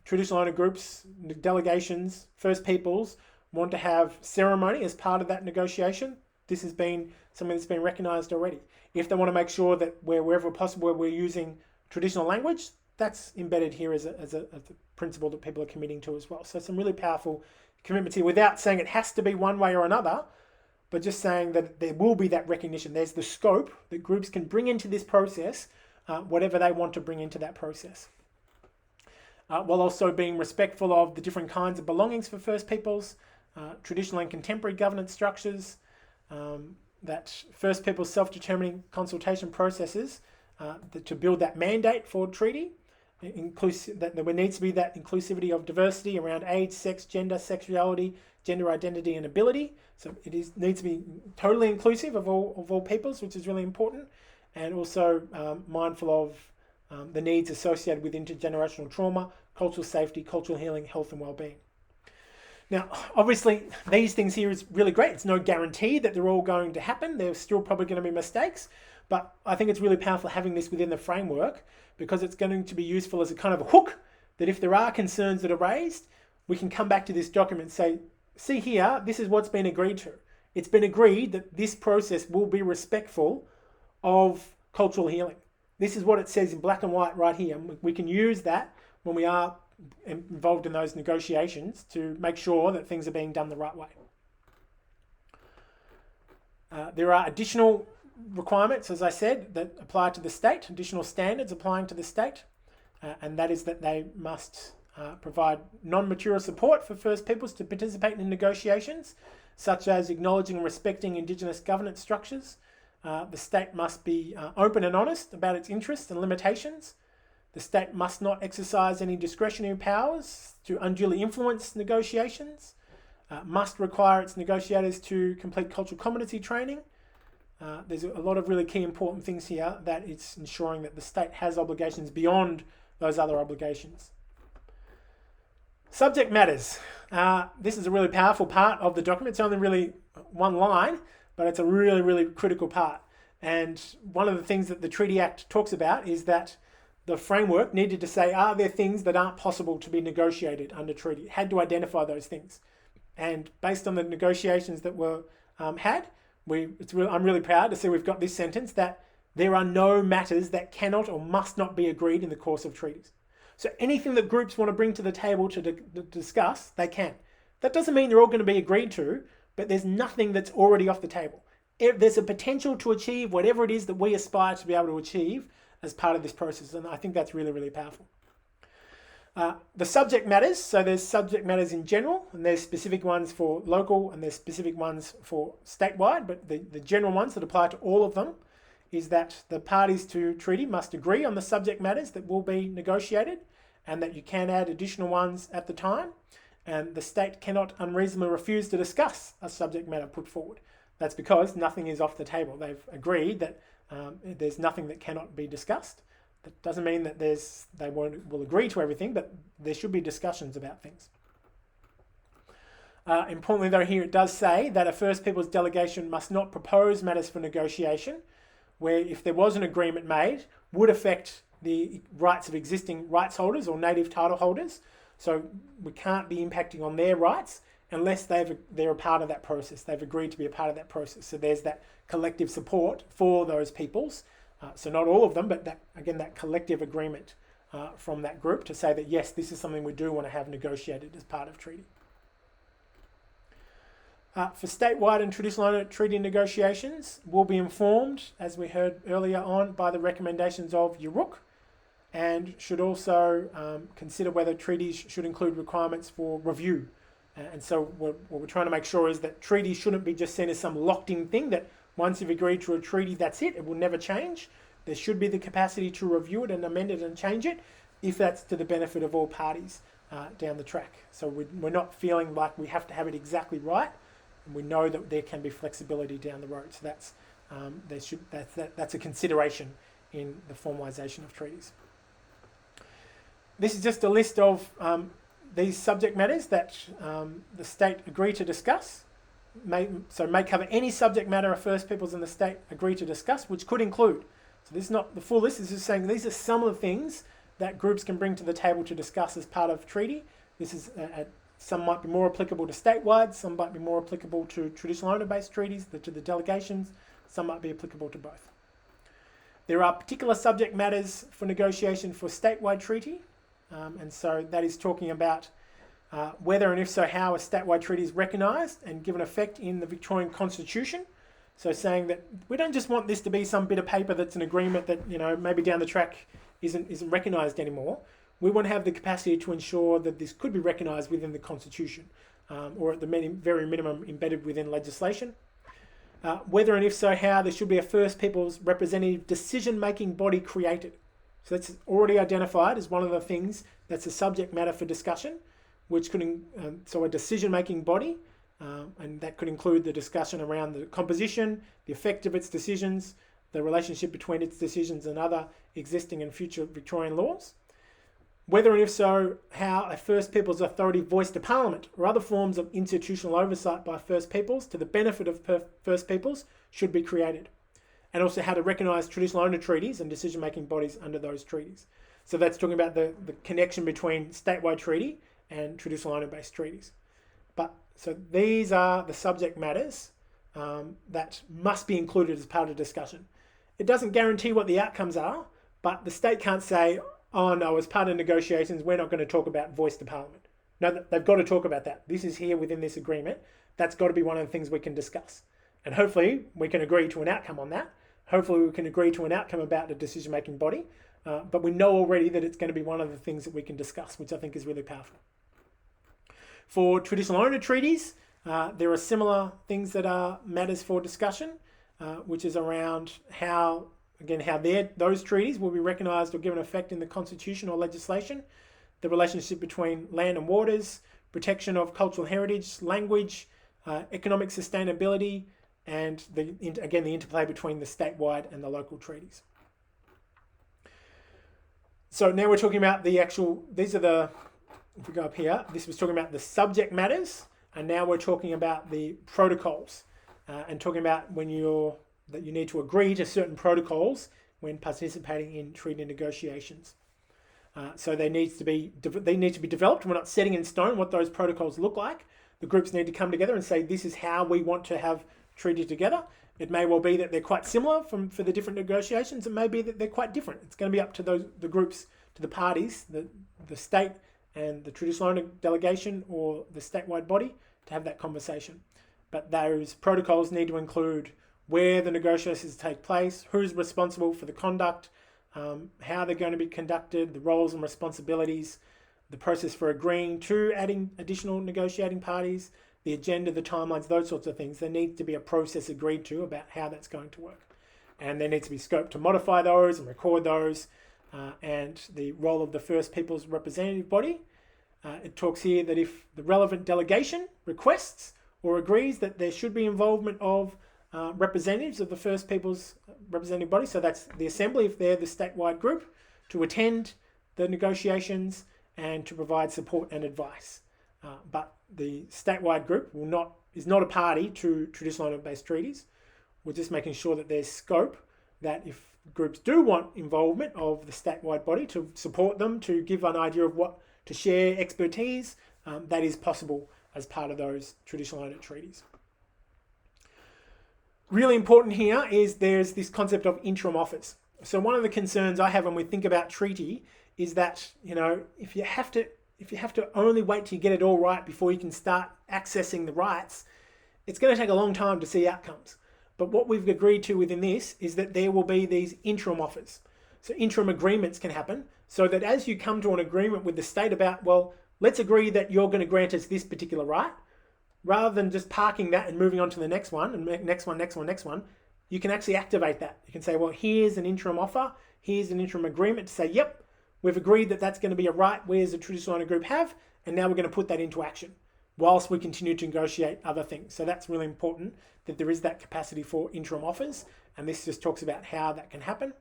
traditional owner groups, delegations, First Peoples want to have ceremony as part of that negotiation, this has been something that's been recognised already. If they want to make sure that wherever possible we're using traditional language, that's embedded here as a principle that people are committing to as well. So some really powerful commitments here without saying it has to be one way or another, but just saying that there will be that recognition. There's the scope that groups can bring into this process, whatever they want to bring into that process. While also being respectful of the different kinds of belongings for First Peoples, traditional and contemporary governance structures, that First Peoples self-determining consultation processes to build that mandate for treaty, that there needs to be that inclusivity of diversity around age, sex, gender, sexuality, gender identity, and ability. So it needs to be totally inclusive of all peoples, which is really important, and also mindful of the needs associated with intergenerational trauma, cultural safety, cultural healing, health, and well-being. Now, obviously, these things here is really great. It's no guarantee that they're all going to happen. There's still probably going to be mistakes, but I think it's really powerful having this within the framework because it's going to be useful as a kind of a hook that if there are concerns that are raised, we can come back to this document and say, see here, this is what's been agreed to. It's been agreed that this process will be respectful of cultural healing. This is what it says in black and white right here. We can use that when we are involved in those negotiations to make sure that things are being done the right way. There are additional requirements, as I said, that apply to the state, additional standards applying to the state, and that is that they must provide non-material support for First Peoples to participate in negotiations, such as acknowledging and respecting Indigenous governance structures. The state must be open and honest about its interests and limitations. The state must not exercise any discretionary powers to unduly influence negotiations, must require its negotiators to complete cultural competency training, There's a lot of really key important things here that it's ensuring that the state has obligations beyond those other obligations. Subject matters. This is a really powerful part of the document. It's only really one line, but it's a really, really critical part. And one of the things that the Treaty Act talks about is that the framework needed to say, are there things that aren't possible to be negotiated under treaty? It had to identify those things. And based on the negotiations that were had, I'm really proud to see we've got this sentence that there are no matters that cannot or must not be agreed in the course of treaties. So anything that groups want to bring to the table to discuss, they can. That doesn't mean they're all going to be agreed to, but there's nothing that's already off the table. If there's a potential to achieve whatever it is that we aspire to be able to achieve as part of this process, and I think that's really, really powerful. The subject matters, so there's subject matters in general, and there's specific ones for local, and there's specific ones for statewide, but the general ones that apply to all of them is that the parties to treaty must agree on the subject matters that will be negotiated, and that you can add additional ones at the time, and the state cannot unreasonably refuse to discuss a subject matter put forward. That's because nothing is off the table. They've agreed that there's nothing that cannot be discussed. That doesn't mean that they will agree to everything, but there should be discussions about things. Importantly though, here it does say that a First Peoples delegation must not propose matters for negotiation, where if there was an agreement made, would affect the rights of existing rights holders or native title holders. So we can't be impacting on their rights unless they're a part of that process. They've agreed to be a part of that process. So there's that collective support for those peoples. So not all of them, but that collective agreement from that group to say that, yes, this is something we do want to have negotiated as part of treaty. For statewide and traditional owner treaty negotiations, we'll be informed, as we heard earlier on, by the recommendations of Yuruk, and should also consider whether treaties should include requirements for review. And so what we're trying to make sure is that treaties shouldn't be just seen as some locked-in thing that once you've agreed to a treaty, that's it. It will never change. There should be the capacity to review it and amend it and change it if that's to the benefit of all parties down the track. So we're not feeling like we have to have it exactly right. And we know that there can be flexibility down the road. So that's a consideration in the formalisation of treaties. This is just a list of these subject matters that the state agree to discuss. May cover any subject matter a First Peoples in the state agree to discuss, which could include. So this is not the full list, this is saying these are some of the things that groups can bring to the table to discuss as part of treaty. This is some might be more applicable to statewide, some might be more applicable to traditional owner-based treaties, to the delegations, some might be applicable to both. There are particular subject matters for negotiation for statewide treaty, and so that is talking about whether and if so how a statewide treaty is recognised and given effect in the Victorian Constitution. So saying that we don't just want this to be some bit of paper that's an agreement that maybe down the track isn't recognised anymore. We want to have the capacity to ensure that this could be recognised within the Constitution, or at the very minimum embedded within legislation. Whether and if so how there should be a First Peoples representative decision-making body created. So that's already identified as one of the things that's a subject matter for discussion, which could so a decision-making body, and that could include the discussion around the composition, the effect of its decisions, the relationship between its decisions and other existing and future Victorian laws. Whether and if so, how a First Peoples authority voice to Parliament or other forms of institutional oversight by First Peoples to the benefit of First Peoples should be created. And also how to recognise traditional owner treaties and decision-making bodies under those treaties. So that's talking about the connection between statewide treaty and traditional owner-based treaties. So these are the subject matters that must be included as part of the discussion. It doesn't guarantee what the outcomes are, but the state can't say, oh no, as part of negotiations, we're not going to talk about voice to Parliament. No, they've got to talk about that. This is here within this agreement. That's got to be one of the things we can discuss. And hopefully we can agree to an outcome on that. Hopefully we can agree to an outcome about the decision-making body. But we know already that it's going to be one of the things that we can discuss, which I think is really powerful. For traditional owner treaties, there are similar things that are matters for discussion, which is around how those treaties will be recognised or given effect in the Constitution or legislation, the relationship between land and waters, protection of cultural heritage, language, economic sustainability, and the interplay between the statewide and the local treaties. So now we're talking about if we go up here, this was talking about the subject matters, and now we're talking about the protocols, and talking about that you need to agree to certain protocols when participating in treaty negotiations. So they need to be developed. We're not setting in stone what those protocols look like. The groups need to come together and say, this is how we want to have treaty together. It may well be that they're quite similar for the different negotiations. It may be that they're quite different. It's going to be up to the groups, to the parties, the state and the traditional owner delegation or the statewide body to have that conversation. But those protocols need to include where the negotiations take place, who's responsible for the conduct, how they're going to be conducted, the roles and responsibilities, the process for agreeing to adding additional negotiating parties, the agenda, the timelines, those sorts of things. There needs to be a process agreed to about how that's going to work. And there needs to be scope to modify those and record those, and the role of the First Peoples representative body. It talks here that if the relevant delegation requests or agrees that there should be involvement of representatives of the First Peoples representative body, so that's the Assembly if they're the statewide group, to attend the negotiations and to provide support and advice. But the statewide group is not a party to traditional owner-based treaties. We're just making sure that there's scope, that if groups do want involvement of the statewide body to support them, to give an idea of to share expertise, that is possible as part of those traditional owner treaties. Really important here is there's this concept of interim offers. So one of the concerns I have when we think about treaty is that, if you have to only wait till you get it all right before you can start accessing the rights, it's going to take a long time to see outcomes. But what we've agreed to within this is that there will be these interim offers. So interim agreements can happen, so that as you come to an agreement with the state about, well, let's agree that you're going to grant us this particular right, rather than just parking that and moving on to the next one, and next one, you can actually activate that. You can say, well, here's an interim offer, here's an interim agreement to say, yep, we've agreed that that's going to be a right we as a traditional owner group have, and now we're going to put that into action whilst we continue to negotiate other things. So that's really important, that there is that capacity for interim offers, and this just talks about how that can happen.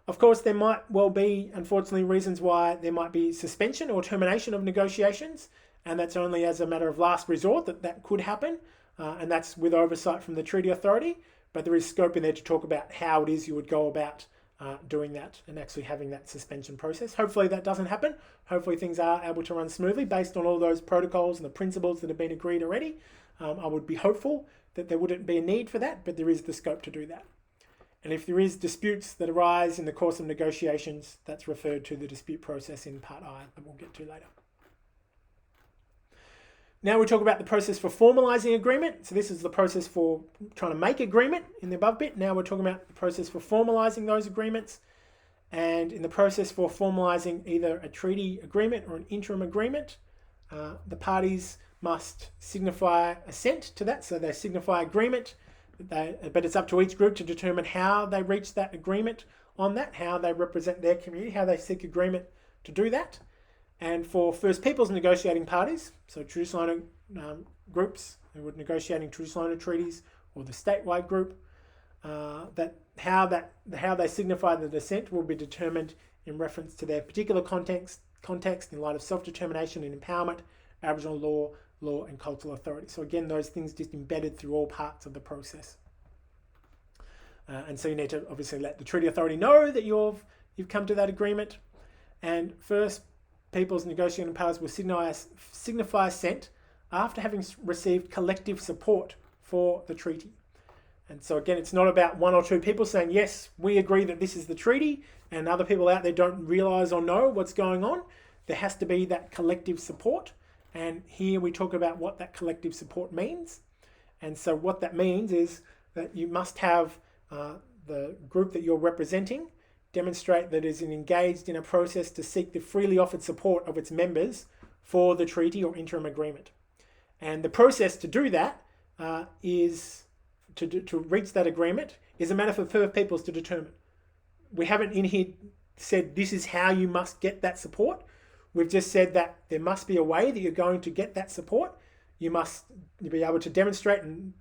Of course, there might well be, unfortunately, reasons why there might be suspension or termination of negotiations, and that's only as a matter of last resort that could happen, and that's with oversight from the Treaty Authority, but there is scope in there to talk about how it is you would go about doing that and actually having that suspension process. Hopefully that doesn't happen. Hopefully things are able to run smoothly based on all those protocols and the principles that have been agreed already. I would be hopeful that there wouldn't be a need for that, but there is the scope to do that. And if there is disputes that arise in the course of negotiations, that's referred to the dispute process in Part I that we'll get to later. Now we talk about the process for formalising agreement. So this is the process for trying to make agreement in the above bit. Now we're talking about the process for formalising those agreements. And in the process for formalising either a treaty agreement or an interim agreement, the parties must signify assent to that. So they signify agreement, but it's up to each group to determine how they reach that agreement on that, how they represent their community, how they seek agreement to do that. And for First Peoples negotiating parties, so traditional owner groups who were negotiating traditional owner treaties, or the statewide group, how they signify the dissent will be determined in reference to their particular context in light of self-determination and empowerment, Aboriginal law and cultural authority. So again, those things just embedded through all parts of the process. And so you need to obviously let the Treaty Authority know that you've come to that agreement. And First Peoples negotiating powers will signify assent after having received collective support for the treaty. And so again, it's not about one or two people saying, yes, we agree that this is the treaty, and other people out there don't realise or know what's going on. There has to be that collective support. And here we talk about what that collective support means. And so what that means is that you must have the group that you're representing demonstrate that it is engaged in a process to seek the freely offered support of its members for the treaty or interim agreement. And the process to do that is to reach that agreement is a matter for First Peoples to determine. We haven't in here said this is how you must get that support. We've just said that there must be a way that you're going to get that support. you must be able to demonstrate and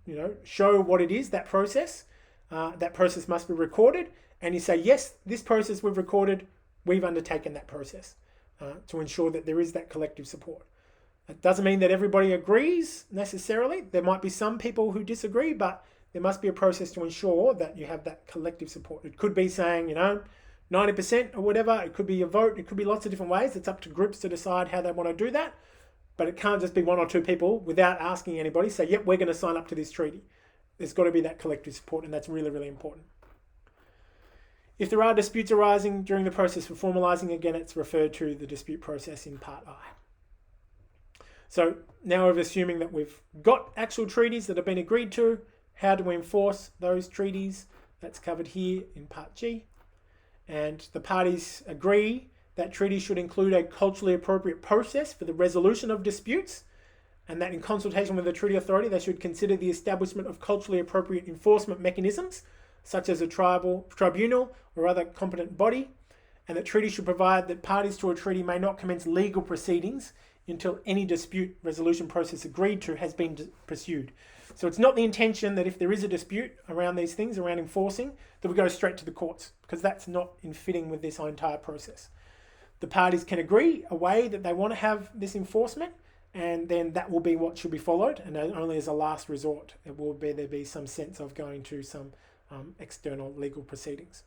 show what it is, that process. That process must be recorded, and you say, yes, this process we've recorded, we've undertaken that process to ensure that there is that collective support. It doesn't mean that everybody agrees necessarily. There might be some people who disagree, but there must be a process to ensure that you have that collective support. It could be saying, 90% or whatever. It could be a vote. It could be lots of different ways. It's up to groups to decide how they want to do that. But it can't just be one or two people without asking anybody. Say, yep, we're going to sign up to this treaty. There's got to be that collective support, and that's really, really important. If there are disputes arising during the process for formalising, again, it's referred to the dispute process in Part I. So now we're assuming that we've got actual treaties that have been agreed to. How do we enforce those treaties? That's covered here in Part G. And the parties agree that treaties should include a culturally appropriate process for the resolution of disputes, and that in consultation with the treaty authority, they should consider the establishment of culturally appropriate enforcement mechanisms, such as a tribunal or other competent body, and that treaties should provide that parties to a treaty may not commence legal proceedings until any dispute resolution process agreed to has been pursued. So it's not the intention that if there is a dispute around these things, around enforcing, that we go straight to the courts, because that's not in fitting with this entire process. The parties can agree a way that they want to have this enforcement, and then that will be what should be followed, and only as a last resort. There be some sense of going to some external legal proceedings.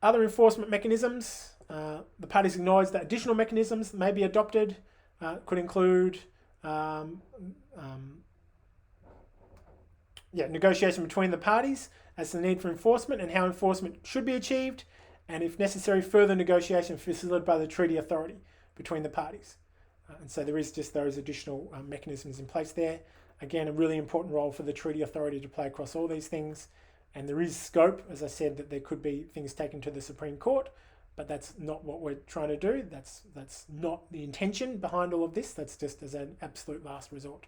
Other enforcement mechanisms, the parties acknowledge that additional mechanisms may be adopted, could include negotiation between the parties as to the need for enforcement and how enforcement should be achieved, and if necessary, further negotiation facilitated by the treaty authority between the parties. And so there is just those additional mechanisms in place there. Again, a really important role for the treaty authority to play across all these things. And there is scope, as I said, that there could be things taken to the Supreme Court, but that's not what we're trying to do. That's not the intention behind all of this. That's just as an absolute last resort.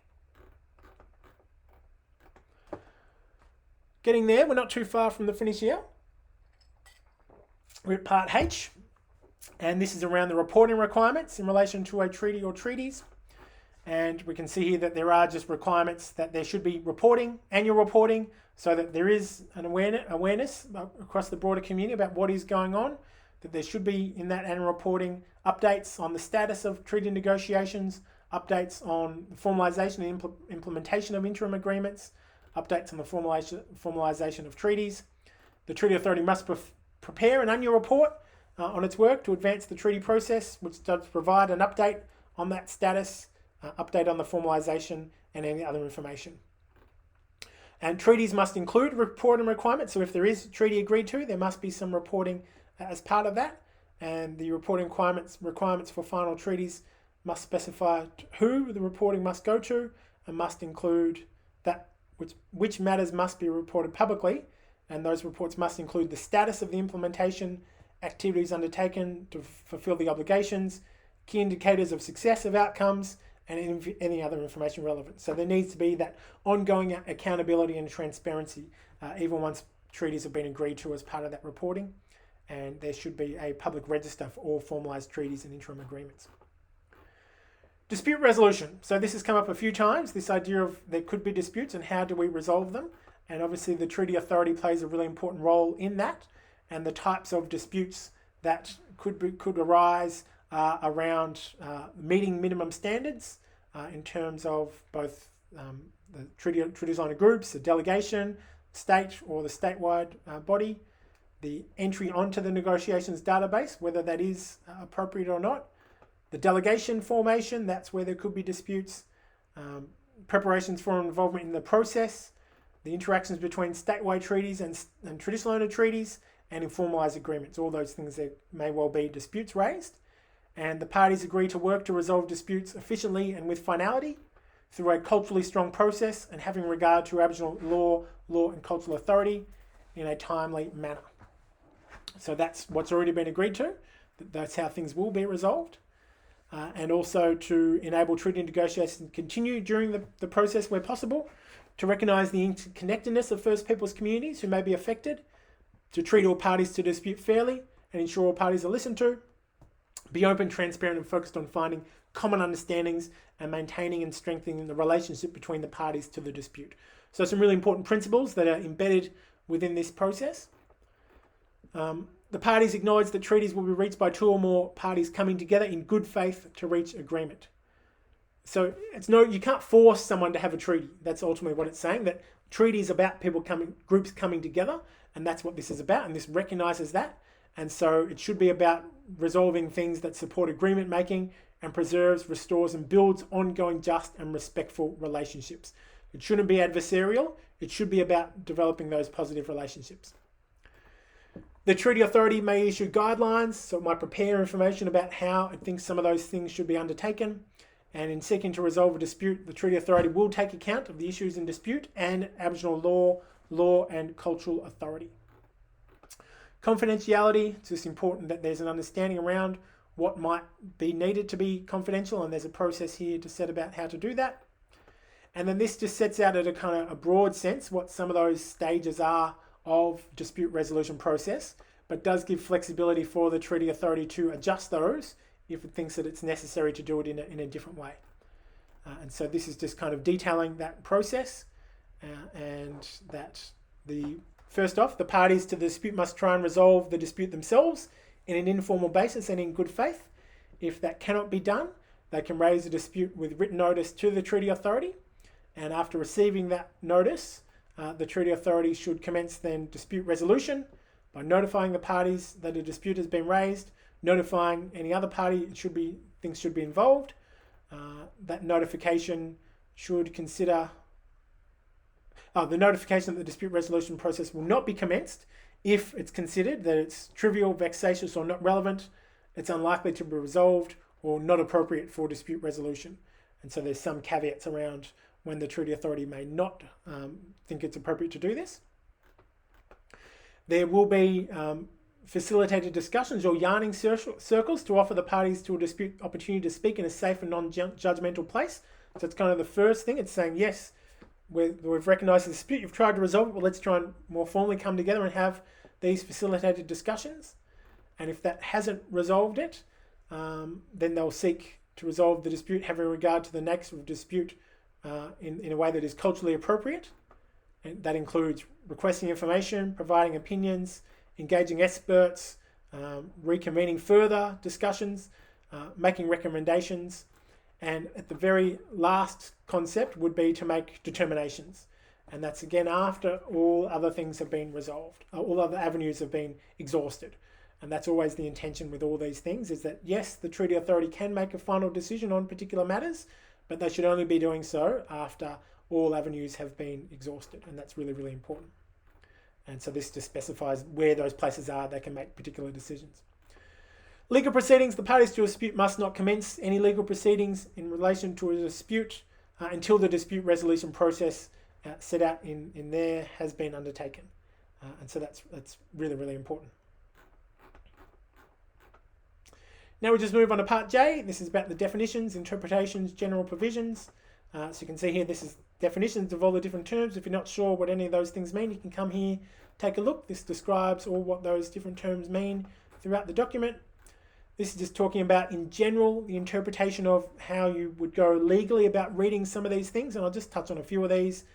Getting there, we're not too far from the finish here. We're at Part H, and this is around the reporting requirements in relation to a treaty or treaties. And we can see here that there are just requirements that there should be reporting, annual reporting, so that there is an awareness across the broader community about what is going on, that there should be in that annual reporting updates on the status of treaty negotiations, updates on the formalisation and implementation of interim agreements, updates on the formalisation of treaties. The treaty authority must prepare an annual report on its work to advance the treaty process, which does provide an update on that status, update on the formalisation and any other information. And treaties must include reporting requirements. So if there is a treaty agreed to, there must be some reporting as part of that. And the reporting requirements for final treaties must specify who the reporting must go to, and must include that which matters must be reported publicly. And those reports must include the status of the implementation, activities undertaken to fulfill the obligations, key indicators of success of outcomes, and any other information relevant. So there needs to be that ongoing accountability and transparency, even once treaties have been agreed to as part of that reporting. And there should be a public register for all formalised treaties and interim agreements. Dispute resolution. So this has come up a few times, this idea of there could be disputes and how do we resolve them. And obviously the treaty authority plays a really important role in that. And the types of disputes that could arise around meeting minimum standards in terms of both the treaty designer groups, the delegation, state or the statewide body, the entry onto the negotiations database, whether that is appropriate or not, the delegation formation, that's where there could be disputes, preparations for involvement in the process, the interactions between statewide treaties and traditional owner treaties, and in formalised agreements. All those things, there may well be disputes raised. And the parties agree to work to resolve disputes efficiently and with finality through a culturally strong process and having regard to Aboriginal law and cultural authority in a timely manner. So that's what's already been agreed to. That's how things will be resolved. And also to enable treaty negotiations to continue during the process where possible, to recognise the interconnectedness of First Peoples communities who may be affected, to treat all parties to dispute fairly and ensure all parties are listened to, Be open, transparent, and focused on finding common understandings and maintaining and strengthening the relationship between the parties to the dispute. So some really important principles that are embedded within this process. The parties acknowledge that treaties will be reached by two or more parties coming together in good faith to reach agreement. So you can't force someone to have a treaty. That's ultimately what it's saying, that treaty is about groups coming together, and that's what this is about, and this recognises that. And so it should be about resolving things that support agreement making and preserves, restores, and builds ongoing just and respectful relationships. It shouldn't be adversarial. It should be about developing those positive relationships. The treaty authority may issue guidelines, so it might prepare information about how it thinks some of those things should be undertaken. And in seeking to resolve a dispute, the treaty authority will take account of the issues in dispute and Aboriginal law and cultural authority. Confidentiality, it's just important that there's an understanding around what might be needed to be confidential, and there's a process here to set about how to do that. And then this just sets out at a kind of a broad sense what some of those stages are of dispute resolution process, but does give flexibility for the treaty authority to adjust those if it thinks that it's necessary to do it in a different way. And so this is just kind of detailing that process, and that first off, the parties to the dispute must try and resolve the dispute themselves in an informal basis and in good faith. If that cannot be done, they can raise a dispute with written notice to the treaty authority, and after receiving that notice, the treaty authority should commence then dispute resolution by notifying the parties that a dispute has been raised, notifying any other party things should be involved. That notification should consider the notification that the dispute resolution process will not be commenced if it's considered that it's trivial, vexatious, or not relevant, it's unlikely to be resolved, or not appropriate for dispute resolution. And so there's some caveats around when the treaty authority may not think it's appropriate to do this. There will be facilitated discussions or yarning circles to offer the parties to a dispute opportunity to speak in a safe and non-judgmental place. So it's kind of the first thing. It's saying, yes, we've recognised the dispute, you've tried to resolve it, well, let's try and more formally come together and have these facilitated discussions. And if that hasn't resolved it, then they'll seek to resolve the dispute having regard to the nature of dispute in a way that is culturally appropriate. And that includes requesting information, providing opinions, engaging experts, reconvening further discussions, making recommendations. And at the very last concept would be to make determinations. And that's again after all other things have been resolved, all other avenues have been exhausted. And that's always the intention with all these things, is that yes, the treaty authority can make a final decision on particular matters, but they should only be doing so after all avenues have been exhausted. And that's really, really important. And so this just specifies where those places are they can make particular decisions. Legal proceedings. The parties to a dispute must not commence any legal proceedings in relation to a dispute until the dispute resolution process set out in there has been undertaken. And so that's really, really important. Now we just move on to Part J. This is about the definitions, interpretations, general provisions. So you can see here this is definitions of all the different terms. If you're not sure what any of those things mean, you can come here, take a look. This describes all what those different terms mean throughout the document. This is just talking about, in general, the interpretation of how you would go legally about reading some of these things, and I'll just touch on a few of these.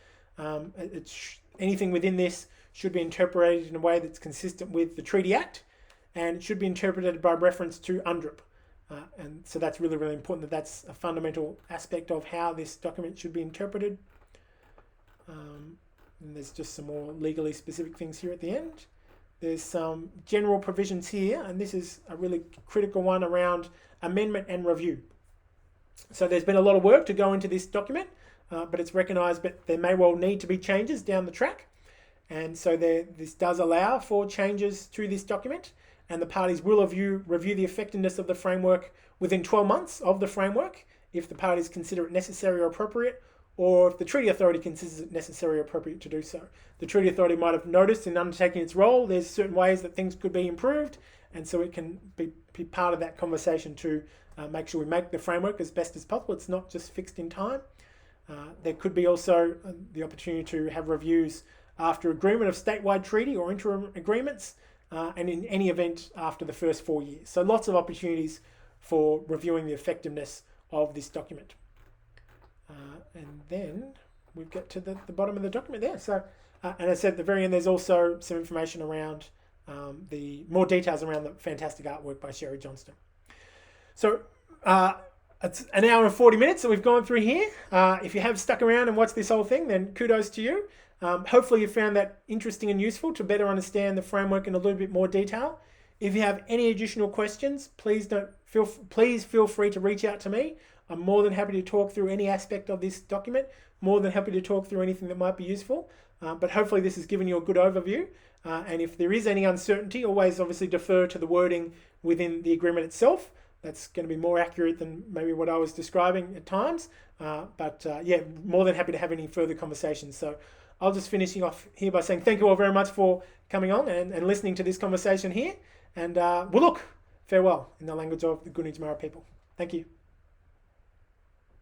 Anything within this should be interpreted in a way that's consistent with the Treaty Act, and it should be interpreted by reference to UNDRIP. And so that's really, really important, that's a fundamental aspect of how this document should be interpreted. And there's just some more legally specific things here at the end. There's some general provisions here, and this is a really critical one around amendment and review. So there's been a lot of work to go into this document, but it's recognised that there may well need to be changes down the track. And so this does allow for changes to this document, and the parties will review the effectiveness of the framework within 12 months of the framework, if the parties consider it necessary or appropriate, or if the treaty authority considers it necessary or appropriate to do so. The treaty authority might have noticed in undertaking its role there's certain ways that things could be improved, and so it can be part of that conversation to make sure we make the framework as best as possible. It's not just fixed in time. There could be also the opportunity to have reviews after agreement of statewide treaty or interim agreements, and in any event after the first 4 years. So lots of opportunities for reviewing the effectiveness of this document. And then we get to the bottom of the document there. So, and as I said at the very end, there's also some information around the more details around the fantastic artwork by Sherry Johnston. So it's an hour and 40 minutes that we've gone through here. If you have stuck around and watched this whole thing, then kudos to you. Hopefully you found that interesting and useful to better understand the framework in a little bit more detail. If you have any additional questions, please feel free to reach out to me. I'm more than happy to talk through any aspect of this document, more than happy to talk through anything that might be useful. But hopefully this has given you a good overview. And if there is any uncertainty, always obviously defer to the wording within the agreement itself. That's going to be more accurate than maybe what I was describing at times. Yeah, more than happy to have any further conversations. So I'll just finishing off here by saying thank you all very much for coming on and listening to this conversation here. And we'll look farewell in the language of the Gunditjmara people. Thank you.